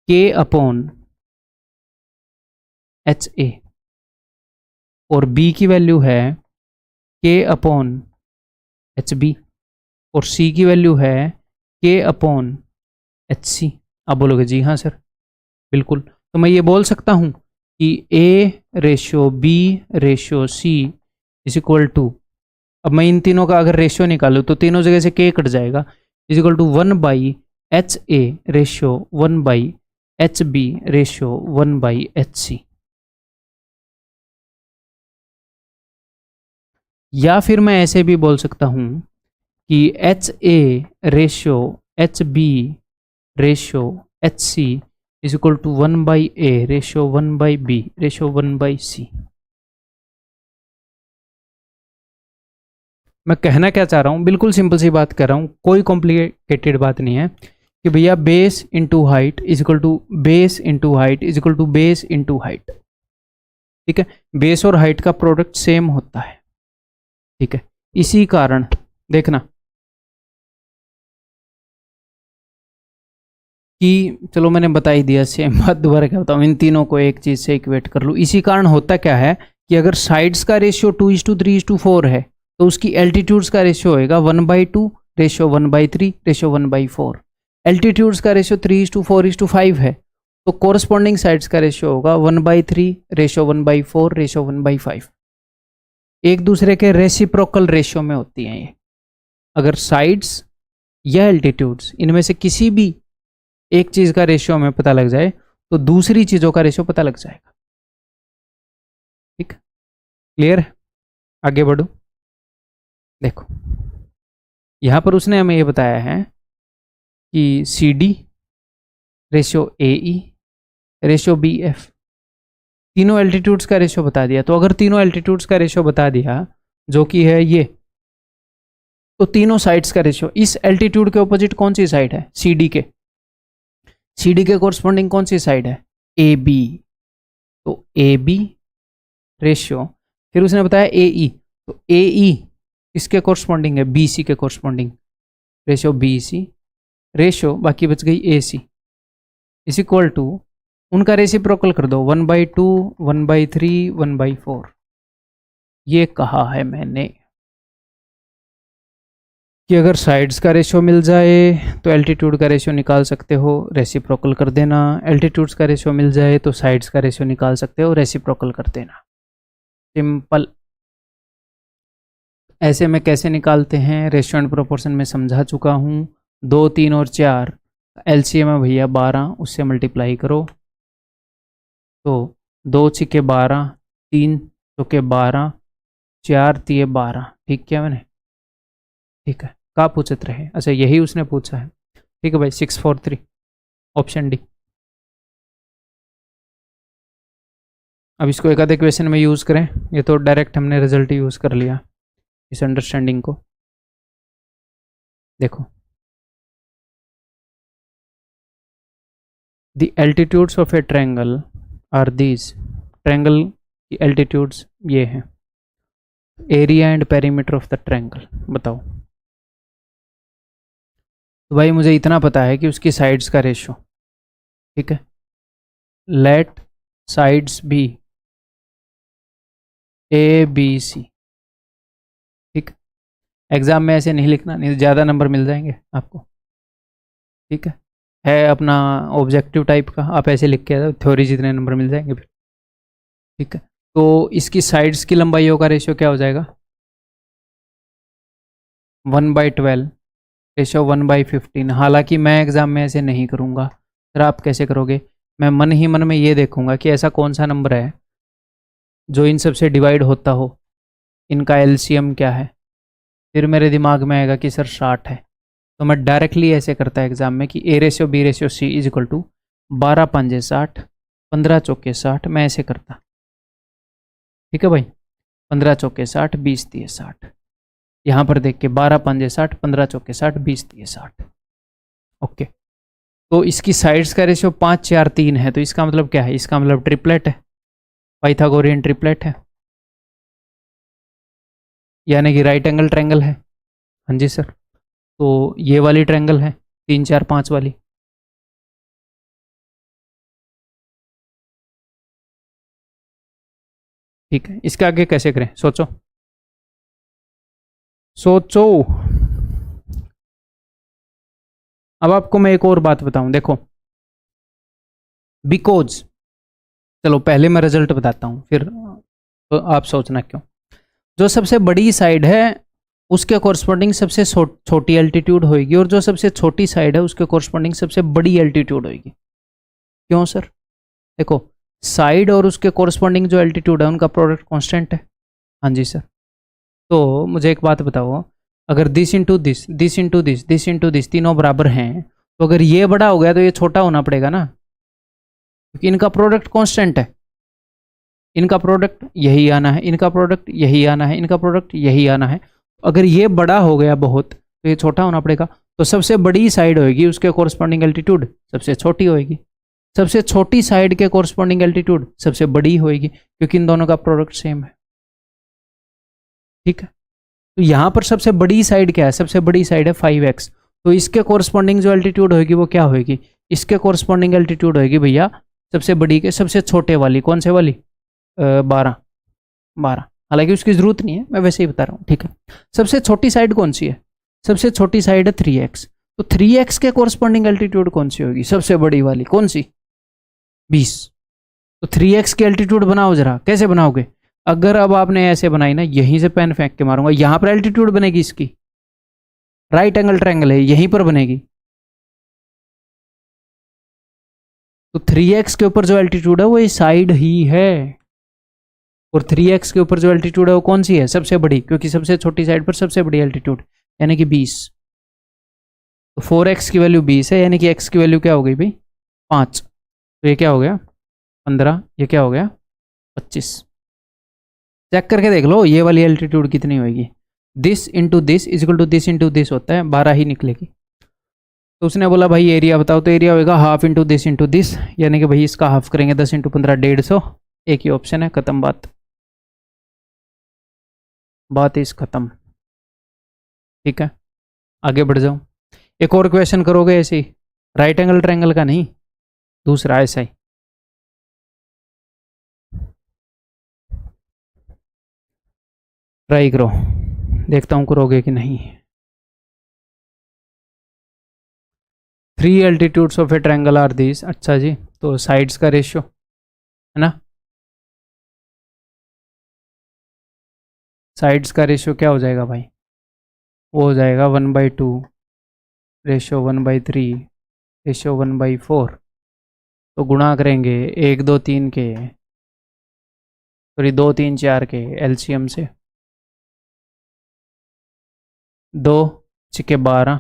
के अपॉन HA और B की वैल्यू है के अपॉन HB और C की वैल्यू है के अपॉन HC। आप बोलोगे जी हाँ सर बिल्कुल, तो मैं ये बोल सकता हूँ कि A ratio B ratio C is equal to, अब मैं इन तीनों का अगर रेशियो निकालूँ तो तीनों जगह से के कट जाएगा, is equal to 1/HA ratio 1/HB ratio 1/HC। या फिर मैं ऐसे भी बोल सकता हूँ कि HA ratio HB ratio HC is equal to 1/A ratio 1/B ratio 1/C। मैं कहना क्या चाह रहा हूँ, बिल्कुल सिंपल सी बात कर रहा हूँ, कोई कॉम्प्लिकेटेड बात नहीं है कि भैया base into height is equal to base into height is equal to base into height. ठीक है, बेस और हाइट का प्रोडक्ट सेम होता है। ठीक है, इसी कारण देखना कि चलो मैंने बता ही दिया, सेम बात दोबारा क्या बताऊँ, इन तीनों को एक चीज़ से इक्वेट कर लूँ। इसी कारण होता क्या है कि अगर साइड्स का रेशियो 2:3:4 है तो उसकी एल्टीट्यूड्स का रेशियो होएगा 1/2 रेशियो 1/3 रेशियो 1/4। एल्टीट्यूड्स का रेशियो 3:4:5 है तो कोरस्पॉन्डिंग साइड्स का रेशियो होगा 1/3 रेशियो 1/4 रेशियो 1/5। एक दूसरे के रेसिप्रोकल रेशियो में होती हैं ये। अगर साइड्स या एल्टीट्यूड्स इनमें से किसी भी एक चीज का रेशियो हमें पता लग जाए तो दूसरी चीजों का रेशियो पता लग जाएगा। ठीक, क्लियर है? आगे बढ़ो, देखो यहां पर उसने हमें ये बताया है कि CD ratio AE ratio BF, तीनों एल्टीट्यूड्स का रेशियो बता दिया। तो अगर तीनों एल्टीट्यूड्स का रेशियो बता दिया जो कि है ये, तो तीनों साइड्स का रेशियो, इस एल्टीट्यूड के ऑपोजिट कौन सी साइड है, CD के, CD के कोरस्पॉन्डिंग कौन सी साइड है, AB, तो AB रेशियो, फिर उसने बताया AE, तो AE किसके कोरस्पॉन्डिंग है, BC के कोरस्पॉन्डिंग, रेशियो BC रेशियो बाकी बच गई AC इज इक्वल टू, उनका रेसिप्रोकल कर दो 1/2 1/3 1/4। ये कहा है मैंने कि अगर साइड्स का रेशियो मिल जाए तो एल्टीट्यूड का रेशियो निकाल सकते हो, रेसिप्रोकल कर देना। एल्टीट्यूड्स का रेशियो मिल जाए तो साइड्स का रेशियो निकाल सकते हो, रेसिप्रोकल कर देना। सिंपल। ऐसे में कैसे निकालते हैं, रेशियो एंड प्रोपोर्शन में समझा चुका हूँ। 2 3 और 4 एलसीएम है भैया 12, उससे मल्टीप्लाई करो तो 2 छिके 12, 3 चौके 12, 4 तिये 12। ठीक किया मैंने? ठीक है। कहाँ पूछत रहे? अच्छा यही उसने पूछा है। ठीक है भाई, 643 ऑप्शन डी। अब इसको एक आधे क्वेश्चन में यूज़ करें, ये तो डायरेक्ट हमने रिजल्ट यूज़ कर लिया इस अंडरस्टैंडिंग को। देखो, the altitudes of a triangle are these. Triangle की एल्टीट्यूड्स ये हैं। Area and perimeter of the triangle बताओ। तो भाई मुझे इतना पता है कि उसकी साइड्स का रेशो, ठीक है, let sides be A B C. ठीक, एग्जाम में ऐसे नहीं लिखना, नहीं ज़्यादा नंबर मिल जाएंगे आपको। ठीक है अपना ऑब्जेक्टिव टाइप का, आप ऐसे लिख के थ्योरी जितने नंबर मिल जाएंगे फिर। ठीक है, तो इसकी साइड्स की लंबाइयों का रेशियो क्या हो जाएगा? 1/12 रेशियो 1/15। हालांकि मैं एग्जाम में ऐसे नहीं करूँगा, फिर आप कैसे करोगे? मैं मन ही मन में ये देखूंगा कि ऐसा कौन सा नंबर है जो इन सब से डिवाइड होता हो, इनका एलसीएम क्या है। फिर मेरे दिमाग में आएगा कि सर 60 है, तो मैं डायरेक्टली ऐसे करता एग्जाम में कि A/B/C इज इक्वल टू 12 पंजे 60, 15 चौके 60। मैं ऐसे करता। ठीक है भाई, 15 चौके 60, 20 दिए 60। यहाँ पर देख के 12 पंजे 60, 15 चौके 60, 20 दिए 60। ओके, तो इसकी साइड्स का रेशियो 5 4 3 है, तो इसका मतलब क्या है? इसका मतलब ट्रिपलेट है, पाइथागोरियन ट्रिपलेट है, यानी कि राइट एंगल ट्रायंगल है। हाँ जी सर, तो ये वाली ट्रायंगल है 3 4 5 वाली। ठीक है, इसके आगे कैसे करें? सोचो सोचो। अब आपको मैं एक और बात बताऊं, देखो, बिकॉज, चलो पहले मैं रिजल्ट बताता हूं, फिर तो आप सोचना क्यों। जो सबसे बड़ी साइड है उसके कॉरस्पॉन्डिंग सबसे छोटी एल्टीट्यूड होगी, और जो सबसे छोटी साइड है उसके कॉरस्पॉन्डिंग सबसे बड़ी एल्टीट्यूड होगी। क्यों सर? देखो, साइड और उसके कॉरस्पॉन्डिंग जो एल्टीट्यूड है उनका प्रोडक्ट कांस्टेंट है। हाँ जी सर, तो मुझे एक बात बताओ, अगर this into this, this into this, this into this तीनों बराबर हैं, तो अगर ये बड़ा हो गया तो ये छोटा होना पड़ेगा ना, क्योंकि इनका प्रोडक्ट कांस्टेंट है। इनका प्रोडक्ट यही आना है, इनका प्रोडक्ट यही आना है, इनका प्रोडक्ट यही आना है। अगर ये बड़ा हो गया बहुत तो ये छोटा होना पड़ेगा। तो सबसे बड़ी साइड होगी उसके कॉरस्पॉन्डिंग एल्टीट्यूड सबसे छोटी होगी, सबसे छोटी साइड के कॉरस्पॉन्डिंग एल्टीट्यूड सबसे बड़ी होगी, क्योंकि इन दोनों का प्रोडक्ट सेम है। ठीक है, तो यहाँ पर सबसे बड़ी साइड क्या है? सबसे बड़ी साइड है 5x। तो इसके कॉरस्पॉन्डिंग जो एल्टीट्यूड होगी वो क्या होगी? इसके कॉरस्पॉन्डिंग एल्टीट्यूड होगी भैया सबसे बड़ी के सबसे छोटे वाली। कौन से वाली? 12 12। हालांकि उसकी जरूरत नहीं है, मैं वैसे ही बता रहा हूँ। ठीक है, सबसे छोटी साइड कौन सी है? सबसे छोटी साइड है 3x। तो 3x के कॉरस्पॉन्डिंग एल्टीट्यूड कौन सी होगी? सबसे बड़ी वाली। कौन सी? 20। तो 3x की एल्टीट्यूड बनाओ जरा। कैसे बनाओगे? अगर अब आपने ऐसे बनाई ना, यहीं से पेन फेंक के मारूंगा, यहां पर एल्टीट्यूड बनेगी इसकी, राइट एंगल ट्रायंगल है, यहीं पर बनेगी। तो 3x के ऊपर जो एल्टीट्यूड है वो ये साइड ही है, और 3x के ऊपर जो एल्टीट्यूड है वो कौन सी है? सबसे बड़ी, क्योंकि सबसे छोटी साइड पर सबसे बड़ी एल्टीट्यूड यानी कि 20। तो 4x की वैल्यू 20 है, यानी कि x की वैल्यू क्या हो गई भाई? 5। तो ये क्या हो गया? 15। ये क्या हो गया? 25। चेक करके देख लो ये वाली एल्टीट्यूड कितनी होगी। This into this is equal to this into this होता है, 12 ही निकलेगी। तो उसने बोला भाई एरिया बताओ, तो एरिया होगा हाफ इंटू दिस, यानी कि भाई इसका हाफ करेंगे 10 इंटू 15 150। एक ही ऑप्शन है, खत्म बात, बात इस खत्म। ठीक है, आगे बढ़ जाऊं। एक और क्वेश्चन करोगे ऐसे ही, राइट एंगल ट्रायंगल का नहीं, दूसरा ऐसा ही। ट्राई करो, देखता हूं करोगे कि नहीं। 3 altitudes of a triangle are this. अच्छा जी, तो साइड्स का रेशियो है ना, साइड्स का रेशियो क्या हो जाएगा भाई? वो हो जाएगा 1/2 रेशियो 1/3 रेशियो 1/4। तो गुणा करेंगे 1 2 3 के, सॉरी 2 3 4 के एलसीएम से, 2 छिके 12,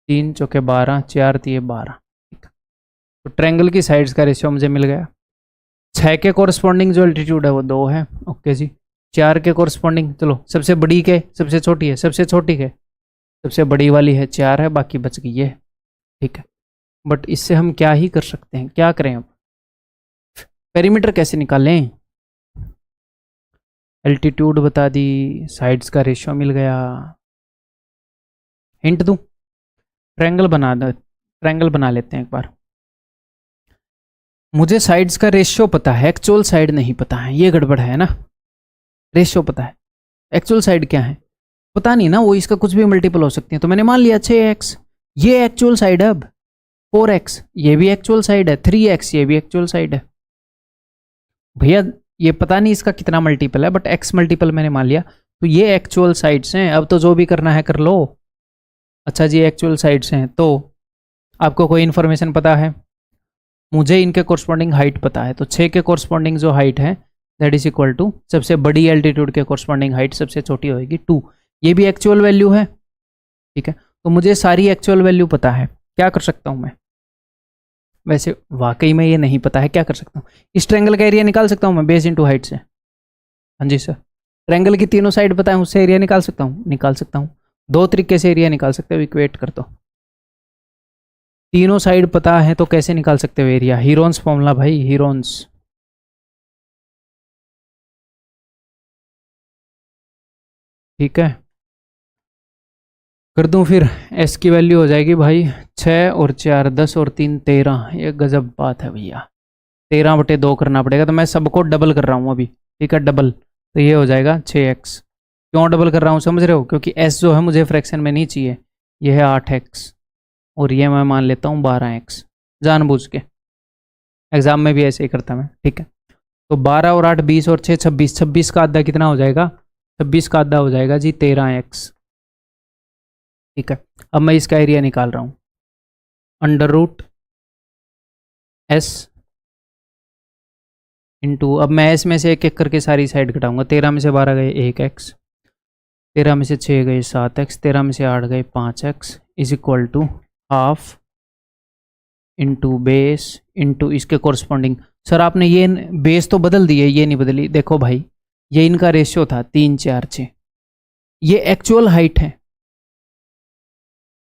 3 चौके 12, 4 तिये 12। ठीक, तो ट्रायंगल की साइड्स का रेशियो मुझे मिल गया। 6 के कोरस्पॉन्डिंग जो एल्टीट्यूड है वो 2 है, ओके जी। 4 के कोरस्पॉन्डिंग, चलो सबसे बड़ी के सबसे छोटी है, सबसे छोटी के सबसे बड़ी वाली है 4 है, बाकी बच गई है। ठीक है, बट इससे हम क्या ही कर सकते हैं, क्या करें अब, पेरीमीटर कैसे निकालें? एल्टीट्यूड बता दी, साइड्स का रेशियो मिल गया। हिंट दूं? ट्रायंगल बना दो, ट्रायंगल बना लेते हैं एक बार। मुझे साइड्स का रेशियो पता है, एक्चुअल साइड नहीं पता है, ये गड़बड़ है ना। रेशियो पता है, एक्चुअल साइड क्या है पता नहीं ना, वो इसका कुछ भी मल्टीपल हो सकती है। तो मैंने मान लिया 6x ये एक्चुअल साइड है, अब 4x ये भी एक्चुअल साइड है, 3x ये भी एक्चुअल साइड है। भैया ये पता नहीं इसका कितना मल्टीपल है, बट x मल्टीपल मैंने मान लिया, तो ये एक्चुअल साइड्स हैं। अब तो जो भी करना है कर लो। अच्छा जी, एक्चुअल साइड्स हैं, तो आपको कोई इन्फॉर्मेशन पता है? मुझे इनके कोरस्पॉन्डिंग हाइट पता है, तो 6 के कोरस्पॉन्डिंग जो हाइट है दैट इज इक्वल टू सबसे बड़ी एल्टीट्यूड के कोरस्पॉन्डिंग हाइट सबसे छोटी होगी 2। ये भी एक्चुअल वैल्यू है, ठीक है। तो मुझे सारी एक्चुअल वैल्यू पता है, क्या कर सकता हूँ मैं? वैसे वाकई में ये नहीं पता है, क्या कर सकता हूँ? इस ट्रायंगल का एरिया निकाल सकता हूँ मैं बेस इनटू हाइट से। हाँ जी सर, ट्रायंगल की तीनों साइड पता है, उससे एरिया निकाल सकता हूँ, निकाल सकता हूँ। 2 तरीके से एरिया निकाल सकते हो, इक्वेट कर दो। तीनों साइड पता है तो कैसे निकाल सकते हो एरिया? हीरोन्स फॉर्मूला भाई, हीरोन्स। ठीक है, कर दूं फिर। एस की वैल्यू हो जाएगी भाई 6 और 4 10 और 3 13। ये गजब बात है भैया, 13/2 करना पड़ेगा, तो मैं सबको डबल कर रहा हूँ अभी। ठीक है, डबल, तो ये हो जाएगा 6x। क्यों डबल कर रहा हूँ समझ रहे हो? क्योंकि s जो है मुझे फ्रैक्शन में नहीं चाहिए, ये है 8x, और ये मैं मान लेता हूँ 12x, जानबूझ के। एग्जाम में भी ऐसे ही करता मैं। ठीक है, तो 12 और 8 20 और 6 26, 26 का आधा कितना हो जाएगा? 26 का आधा हो जाएगा जी 13x। ठीक है, अब मैं इसका एरिया निकाल रहा हूँ, √s इंटू, अब मैं s में से एक एक करके सारी साइड घटाऊंगा। 13 में से 12 गए 1x, 13 में से 6 गए 7x, 13 में से 8 गए 5x, is equal to half into base into इसके कोरस्पॉन्डिंग। सर आपने ये बेस तो बदल दी है, ये नहीं बदली। देखो भाई, ये इनका रेशियो था 3 4 6, ये एक्चुअल हाइट है,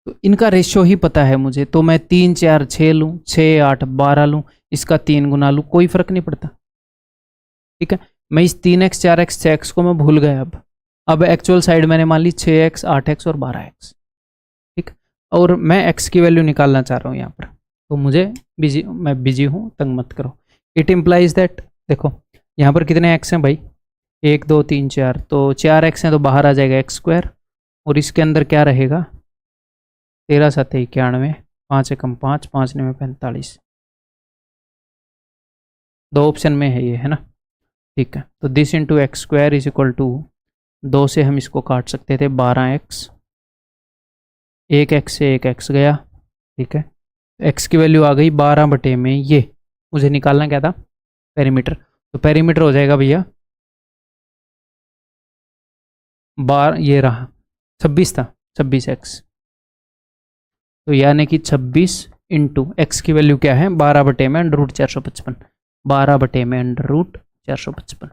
तो इनका रेशियो ही पता है मुझे, तो मैं 3 4 6 लूँ, 6 8 12 लूँ, इसका 3 गुना लूँ, कोई फर्क नहीं पड़ता। ठीक है, मैं इस 3x 4x 6x को मैं भूल गया। अब एक्चुअल साइड मैंने मान ली 6x 8x और 12x। ठीक, और मैं x की वैल्यू निकालना चाह रहा हूँ यहाँ पर, तो मुझे मैं बिजी हूँ, तंग मत करो। इट इम्प्लाइज दैट, देखो यहाँ पर कितने x हैं भाई? 1 2 3 4, तो 4x हैं, तो बाहर आ जाएगा x², और इसके अंदर क्या रहेगा? 13 7 91, 5 एकम 5, 5 9 45। 2 ऑप्शन में है ये, है ना? ठीक है, तो this into x² is equal to 2 से हम इसको काट सकते थे 12x, 1x से 1x गया। ठीक है, x की वैल्यू आ गई 12 में ये मुझे निकालना क्या था? पेरीमीटर। तो पेरीमीटर हो जाएगा भैया ये रहा 26 था, 26x, तो यानी कि 26 इंटू एक्स की वैल्यू क्या है? 12 में √455, 12 में √455।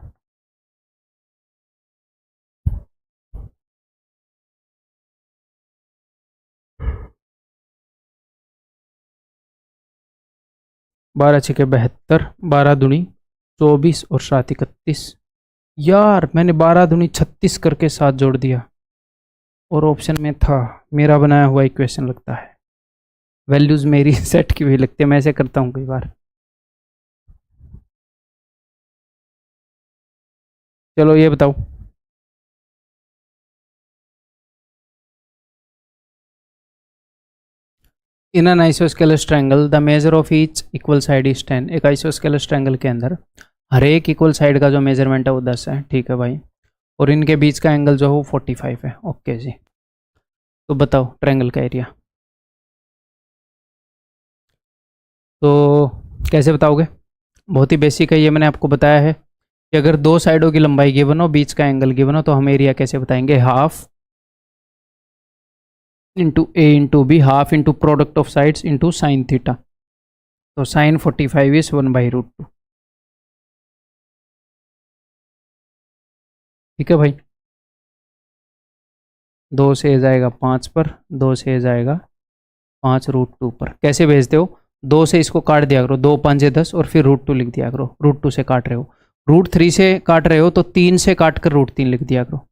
बारह छः 72, 12 दूनी 24 और 7 31। यार मैंने 12 दूनी 36 करके 7 जोड़ दिया, और ऑप्शन में था मेरा बनाया हुआ इक्वेशन लगता है, वैल्यूज़ मेरी सेट की हुई लगती है, मैं ऐसे करता हूँ कई बार। चलो ये बताओ, in an isosceles triangle the measure of each equal side is 10। एक आइसोस्केलस ट्रायंगल के अंदर हर एक इक्वल साइड का जो मेजरमेंट है वो 10 है। ठीक है भाई, और इनके बीच का एंगल जो है वो 45 है। ओके जी, तो बताओ ट्रायंगल का एरिया। तो कैसे बताओगे? बहुत ही बेसिक है, ये मैंने आपको बताया है कि अगर दो साइडों की लंबाई गिवन हो, बीच का एंगल गिवन हो, तो हम एरिया कैसे बताएंगे? Half into A into B, half into product of sides into sine theta. तो साइन 45 इज 1/√2। ठीक है भाई, 2 से जाएगा 5 पर, 2 से जाएगा 5√2 पर। कैसे भेजते हो? 2 से इसको काट दिया करो, 2 5 10 और फिर √2 लिख दिया करो। √2 से काट रहे हो, √3 से काट रहे हो तो 3 से काट कर √3 लिख दिया करो।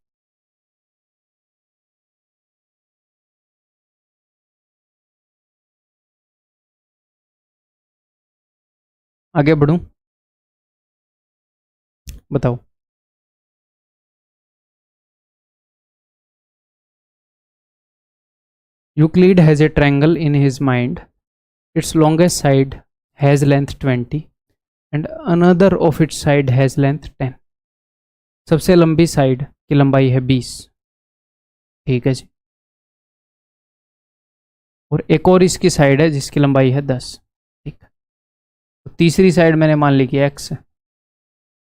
आगे बढ़ूं? बताओ। Euclid has a triangle in his mind. Its longest side has length 20 and another of its side has length 10. सबसे लंबी साइड की लंबाई है 20। ठीक है जी। और एक और इसकी साइड है जिसकी लंबाई है 10। ठीक है, तो तीसरी साइड मैंने मान ली कि x है।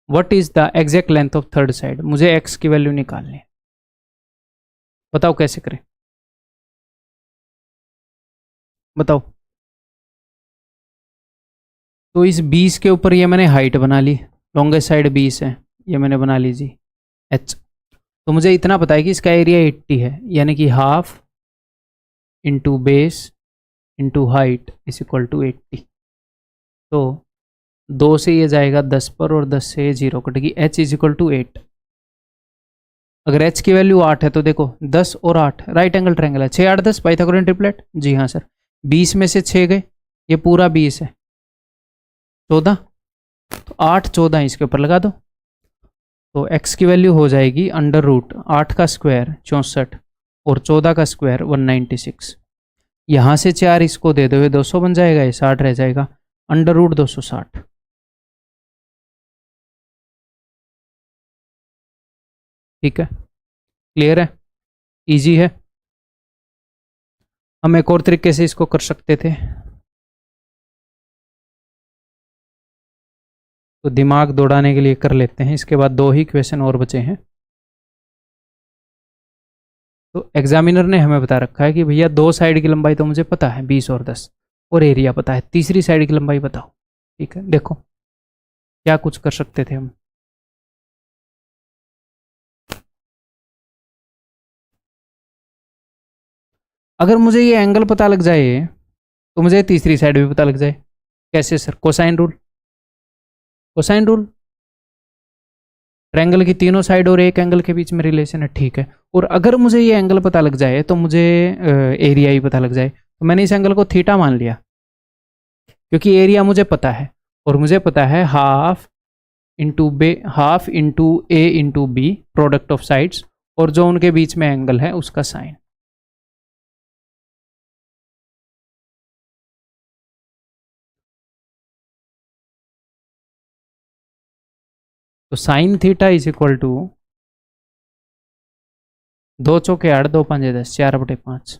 What is the exact length of third side? मुझे x की वैल्यू निकालनी है। बताओ कैसे करें? बताओ। तो इस 20 के ऊपर ये मैंने हाइट बना ली, लॉन्गेस्ट साइड 20 है, ये मैंने बना ली जी h। तो मुझे इतना पता है कि इसका एरिया 80 है, यानी कि half into base into height is equal to 80। तो 2 से ये जाएगा 10 पर और 10 से 0 कटेगी, h इज इक्वल टू 8। अगर h की वैल्यू 8 है तो देखो 10 और 8 राइट एंगल ट्रायंगल है, 6 8 10 पाइथागोरन ट्रिपलेट। जी हाँ सर, 20 में से 6 गए, ये पूरा 20 है, 14, तो 8 14 इसके ऊपर लगा दो। तो x की वैल्यू हो जाएगी √8 का स्क्वायर 64 और 14 का स्क्वायर 196। यहाँ से 4 इसको दे दो, 200 बन जाएगा, ये 60 रह जाएगा, √260। ठीक है, क्लियर है, इजी है। हम एक और तरीके से इसको कर सकते थे, तो दिमाग दौड़ाने के लिए कर लेते हैं। इसके बाद 2 ही क्वेश्चन और बचे हैं। तो एग्जामिनर ने हमें बता रखा है कि भैया 2 साइड की लंबाई तो मुझे पता है 20 और 10, और एरिया पता है, तीसरी साइड की लंबाई बताओ। ठीक है, देखो क्या कुछ कर सकते थे हम। अगर मुझे ये एंगल पता लग जाए तो मुझे तीसरी साइड भी पता लग जाए। कैसे sir? Cosine rule. Cosine rule, triangle की तीनों साइड और एक एंगल के बीच में रिलेशन है। ठीक है, और अगर मुझे ये एंगल पता लग जाए तो मुझे एरिया ही पता लग जाए। तो मैंने इस एंगल को थीटा मान लिया, क्योंकि एरिया मुझे पता है, और मुझे पता है half into A into B product of sides, और जो उनके बीच में एंगल है उसका साइन। तो sine theta is equal to 2 चौके 8 2 5 10 4/5।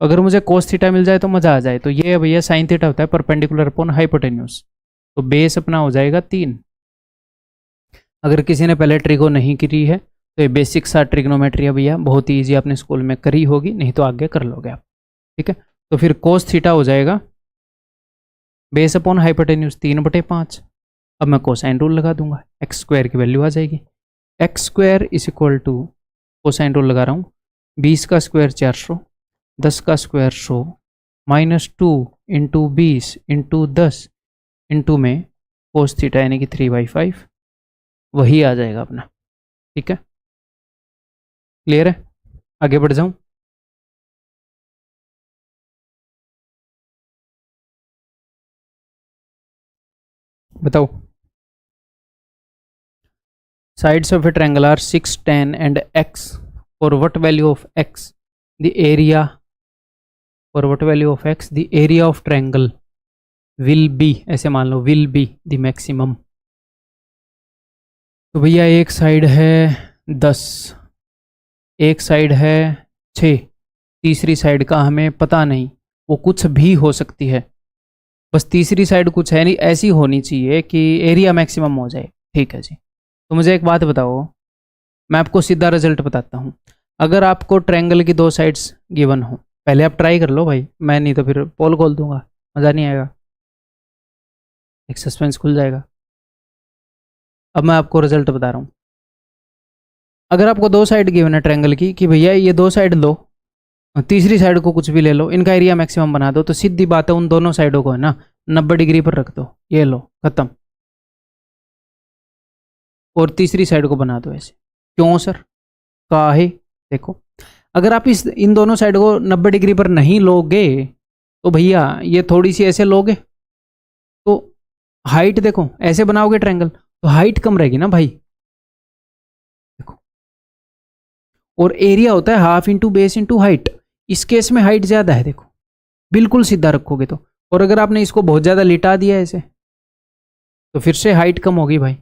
अगर मुझे कोस थीटा मिल जाए तो मजा आ जाए। तो ये भैया साइन थीटा होता है परपेंडिकुलर अपॉन हाइपोटेन्यूज, तो बेस अपना हो जाएगा 3। अगर किसी ने पहले ट्रिगो नहीं करी है तो ये बेसिक सा ट्रिग्नोमेट्री है भैया, बहुत ही ईजी, आपने स्कूल में करी होगी, नहीं तो आगे कर लोगे आप। ठीक है, तो फिर कोस थीटा हो जाएगा बेस अपॉन हाइपोटेन्यूज 3/5। अब मैं कोसाइन रूल लगा दूंगा, एक्स स्क्वायर की वैल्यू आ जाएगी, x square is equal to, cosine rule लगा रहा हूँ, 20 का स्क्वायर 400, 10 का स्क्वायर 100 -2 इंटू 20 इंटू 10 इंटू में कोस थीटा यानी कि 3/5, वही आ जाएगा अपना। ठीक है, क्लियर है? आगे बढ़ जाऊं? बताओ। Sides of a triangle are 6 10 and x. For what value of x the area, for what value of x the area of triangle will be, ऐसे मान लो will be the maximum। तो भैया एक साइड है 10, एक साइड है 6, तीसरी side का हमें पता नहीं, वो कुछ भी हो सकती है। बस तीसरी साइड कुछ है नहीं, ऐसी होनी चाहिए कि एरिया मैक्सिमम हो जाए। ठीक है जी। तो मुझे एक बात बताओ, मैं आपको सीधा रिजल्ट बताता हूँ। अगर आपको ट्रायंगल की दो साइड्स गिवन हो, पहले आप ट्राई कर लो भाई, मैं नहीं तो फिर पोल खोल दूंगा, मज़ा नहीं आएगा, एक सस्पेंस खुल जाएगा। अब मैं आपको रिजल्ट बता रहा हूँ। अगर आपको दो साइड गिवन है ट्रायंगल की कि भैया ये दो साइड लो, तीसरी साइड को कुछ भी ले लो, इनका एरिया मैक्सिमम बना दो, तो सीधी बात है उन दोनों साइडों को है ना 90 डिग्री पर रख दो, ये लो खत्म। और तीसरी साइड को बना दो ऐसे। क्यों सर? काहे? देखो, अगर आप इस इन दोनों साइड को 90 डिग्री पर नहीं लोगे तो भैया ये थोड़ी सी ऐसे लोगे तो हाइट देखो, ऐसे बनाओगे ट्रायंगल तो हाइट कम रहेगी ना भाई। देखो, और एरिया होता है half into base into height, इस केस में हाइट ज्यादा है। देखो, बिल्कुल सीधा रखोगे तो। और अगर आपने इसको बहुत ज्यादा लिटा दिया ऐसे तो फिर से हाइट कम होगी भाई।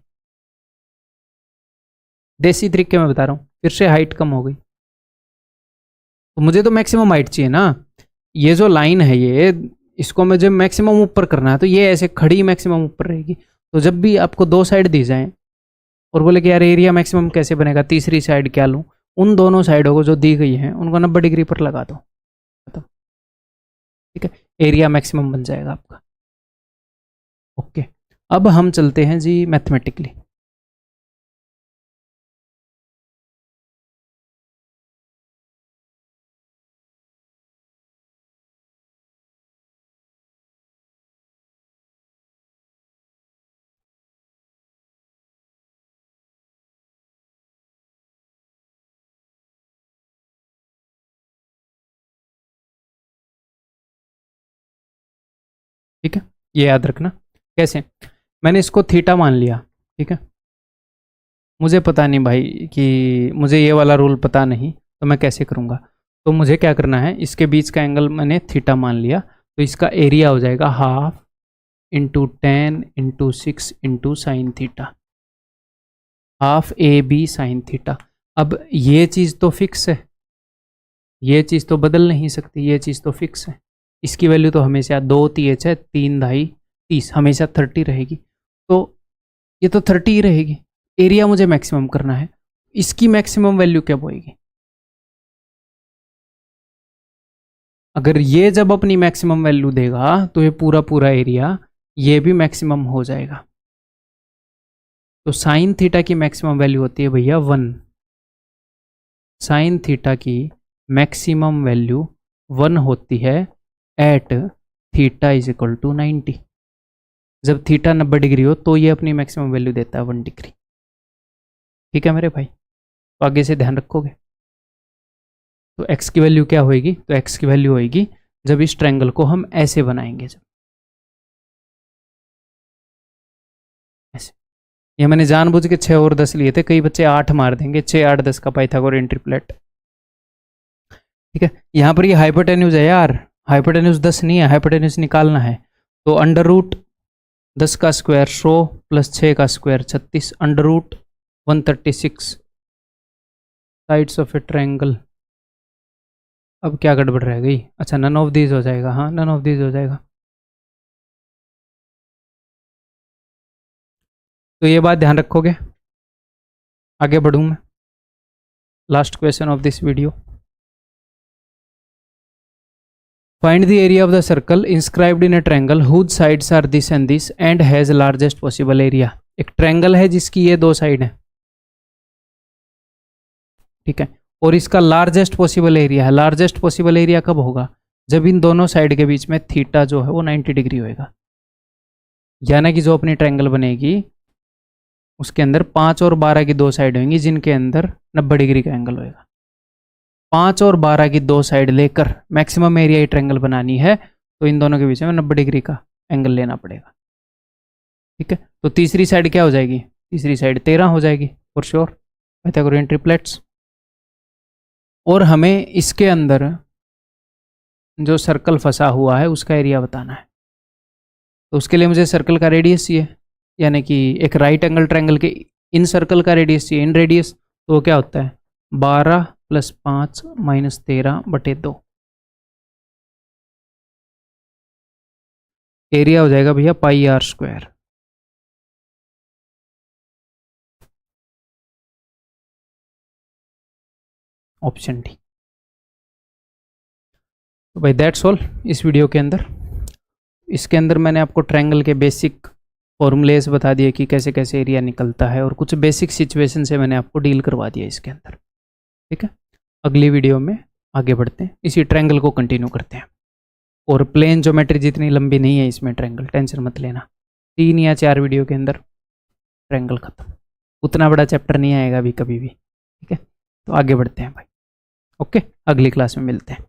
देसी तरीके में बता रहा हूं, फिर से हाइट कम हो गई। तो मुझे तो मैक्सिमम हाइट चाहिए ना। ये जो लाइन है ये, इसको मुझे मैक्सिमम ऊपर करना है, तो ये ऐसे खड़ी मैक्सिमम ऊपर रहेगी। तो जब भी आपको दो साइड दी जाए और बोले कि यार एरिया मैक्सिमम कैसे बनेगा, तीसरी साइड क्या लूँ, उन दोनों साइडों को जो दी गई है उनको 90 डिग्री पर लगा दो, खत्म। ठीक है, एरिया मैक्सिमम बन जाएगा आपका। ओके, अब हम चलते हैं जी मैथमेटिकली। ठीक है, ये याद रखना। कैसे? मैंने इसको थीटा मान लिया। ठीक है, मुझे पता नहीं भाई कि मुझे ये वाला रूल पता नहीं, तो मैं कैसे करूँगा? तो मुझे क्या करना है, इसके बीच का एंगल मैंने थीटा मान लिया, तो इसका एरिया हो जाएगा half into 10 into 6 into sine theta, half A B sine theta. अब ये चीज़ तो फिक्स है, ये चीज़ तो बदल नहीं सकती, ये चीज़ तो फिक्स है। इसकी वैल्यू तो हमेशा 2 TH है, 3 ढाई 30, हमेशा 30 रहेगी। तो ये तो 30 ही रहेगी। एरिया मुझे मैक्सिमम करना है, इसकी मैक्सिमम वैल्यू क्या होएगी? अगर ये जब अपनी मैक्सिमम वैल्यू देगा तो ये पूरा पूरा एरिया ये भी मैक्सिमम हो जाएगा। तो साइन थीटा की मैक्सिमम वैल्यू होती है भैया 1। साइन थीटा की मैक्सिमम वैल्यू 1 होती है at theta is equal to 90। जब थीटा 90 डिग्री हो तो ये अपनी मैक्सिमम वैल्यू देता है 1 डिग्री। ठीक है मेरे भाई, तो आगे से ध्यान रखोगे। तो x की वैल्यू क्या होएगी? तो x की वैल्यू होएगी जब इस ट्रायंगल को हम ऐसे बनाएंगे, जब ऐसे। ये मैंने जानबूझ के 6 और 10 लिए थे, कई बच्चे 8 मार देंगे, 6 8 10 का पाइथागोरन ट्रिपलेट। ठीक है, यहाँ पर ये हाइपोटेन्यूज है यार, हाइपोटेन्यूज 10 नहीं है, हाइपोटेन्यूज निकालना है। तो अंडर रूट 10 का स्क्वायर 100 प्लस 6 का square 36, under root 136 sides of a triangle. अब क्या गड़बड़ रह गई? अच्छा, नन ऑफ दीज हो जाएगा, हाँ नन ऑफ दीज हो जाएगा। तो ये बात ध्यान रखोगे। आगे बढ़ूँ मैं, last question of this video. Find the area of the circle inscribed in a triangle whose sides are this and this and has largest possible area. एक ट्रायंगल है जिसकी ये दो साइड है, ठीक है, और इसका लार्जेस्ट पॉसिबल एरिया है। लार्जेस्ट पॉसिबल एरिया कब होगा? जब इन दोनों साइड के बीच में थीटा जो है वो 90 डिग्री होएगा। यानी कि जो अपनी ट्रायंगल बनेगी उसके अंदर 5 और 12 की दो साइड होंगी जिनके अंदर 90 डिग्री का एंगल होएगा। 5 और 12 की दो साइड लेकर मैक्सिमम एरिया ये ट्रायंगल बनानी है, तो इन दोनों के बीच में 90 डिग्री का एंगल लेना पड़ेगा। ठीक है, तो तीसरी साइड क्या हो जाएगी? तीसरी साइड 13 हो जाएगी फॉर श्योर, पाइथागोरन ट्रिपलेट्स। और हमें इसके अंदर जो सर्कल फंसा हुआ है उसका एरिया बताना है। तो उसके लिए मुझे सर्कल का रेडियस चाहिए, यानी कि एक राइट एंगल ट्रायंगल के इन सर्कल का रेडियस चाहिए, इन रेडियस। तो वो क्या होता है? 12 + 5 - 13/2। एरिया हो जाएगा भैया पाई आर स्क्वायर। Option D. तो भाई दैट्स ऑल इस वीडियो के अंदर। इसके अंदर मैंने आपको ट्रायंगल के बेसिक फॉर्मूलेस बता दिए कि कैसे कैसे एरिया निकलता है, और कुछ बेसिक सिचुएशन से मैंने आपको डील करवा दिया इसके अंदर। ठीक है, अगली वीडियो में आगे बढ़ते हैं, इसी ट्रायंगल को कंटिन्यू करते हैं। और प्लेन ज्योमेट्री जितनी लंबी नहीं है इसमें ट्रायंगल, टेंशन मत लेना, 3 या 4 वीडियो के अंदर ट्रायंगल खत्म। उतना बड़ा चैप्टर नहीं आएगा अभी कभी भी। ठीक है, तो आगे बढ़ते हैं भाई। ओके, अगली क्लास में मिलते हैं।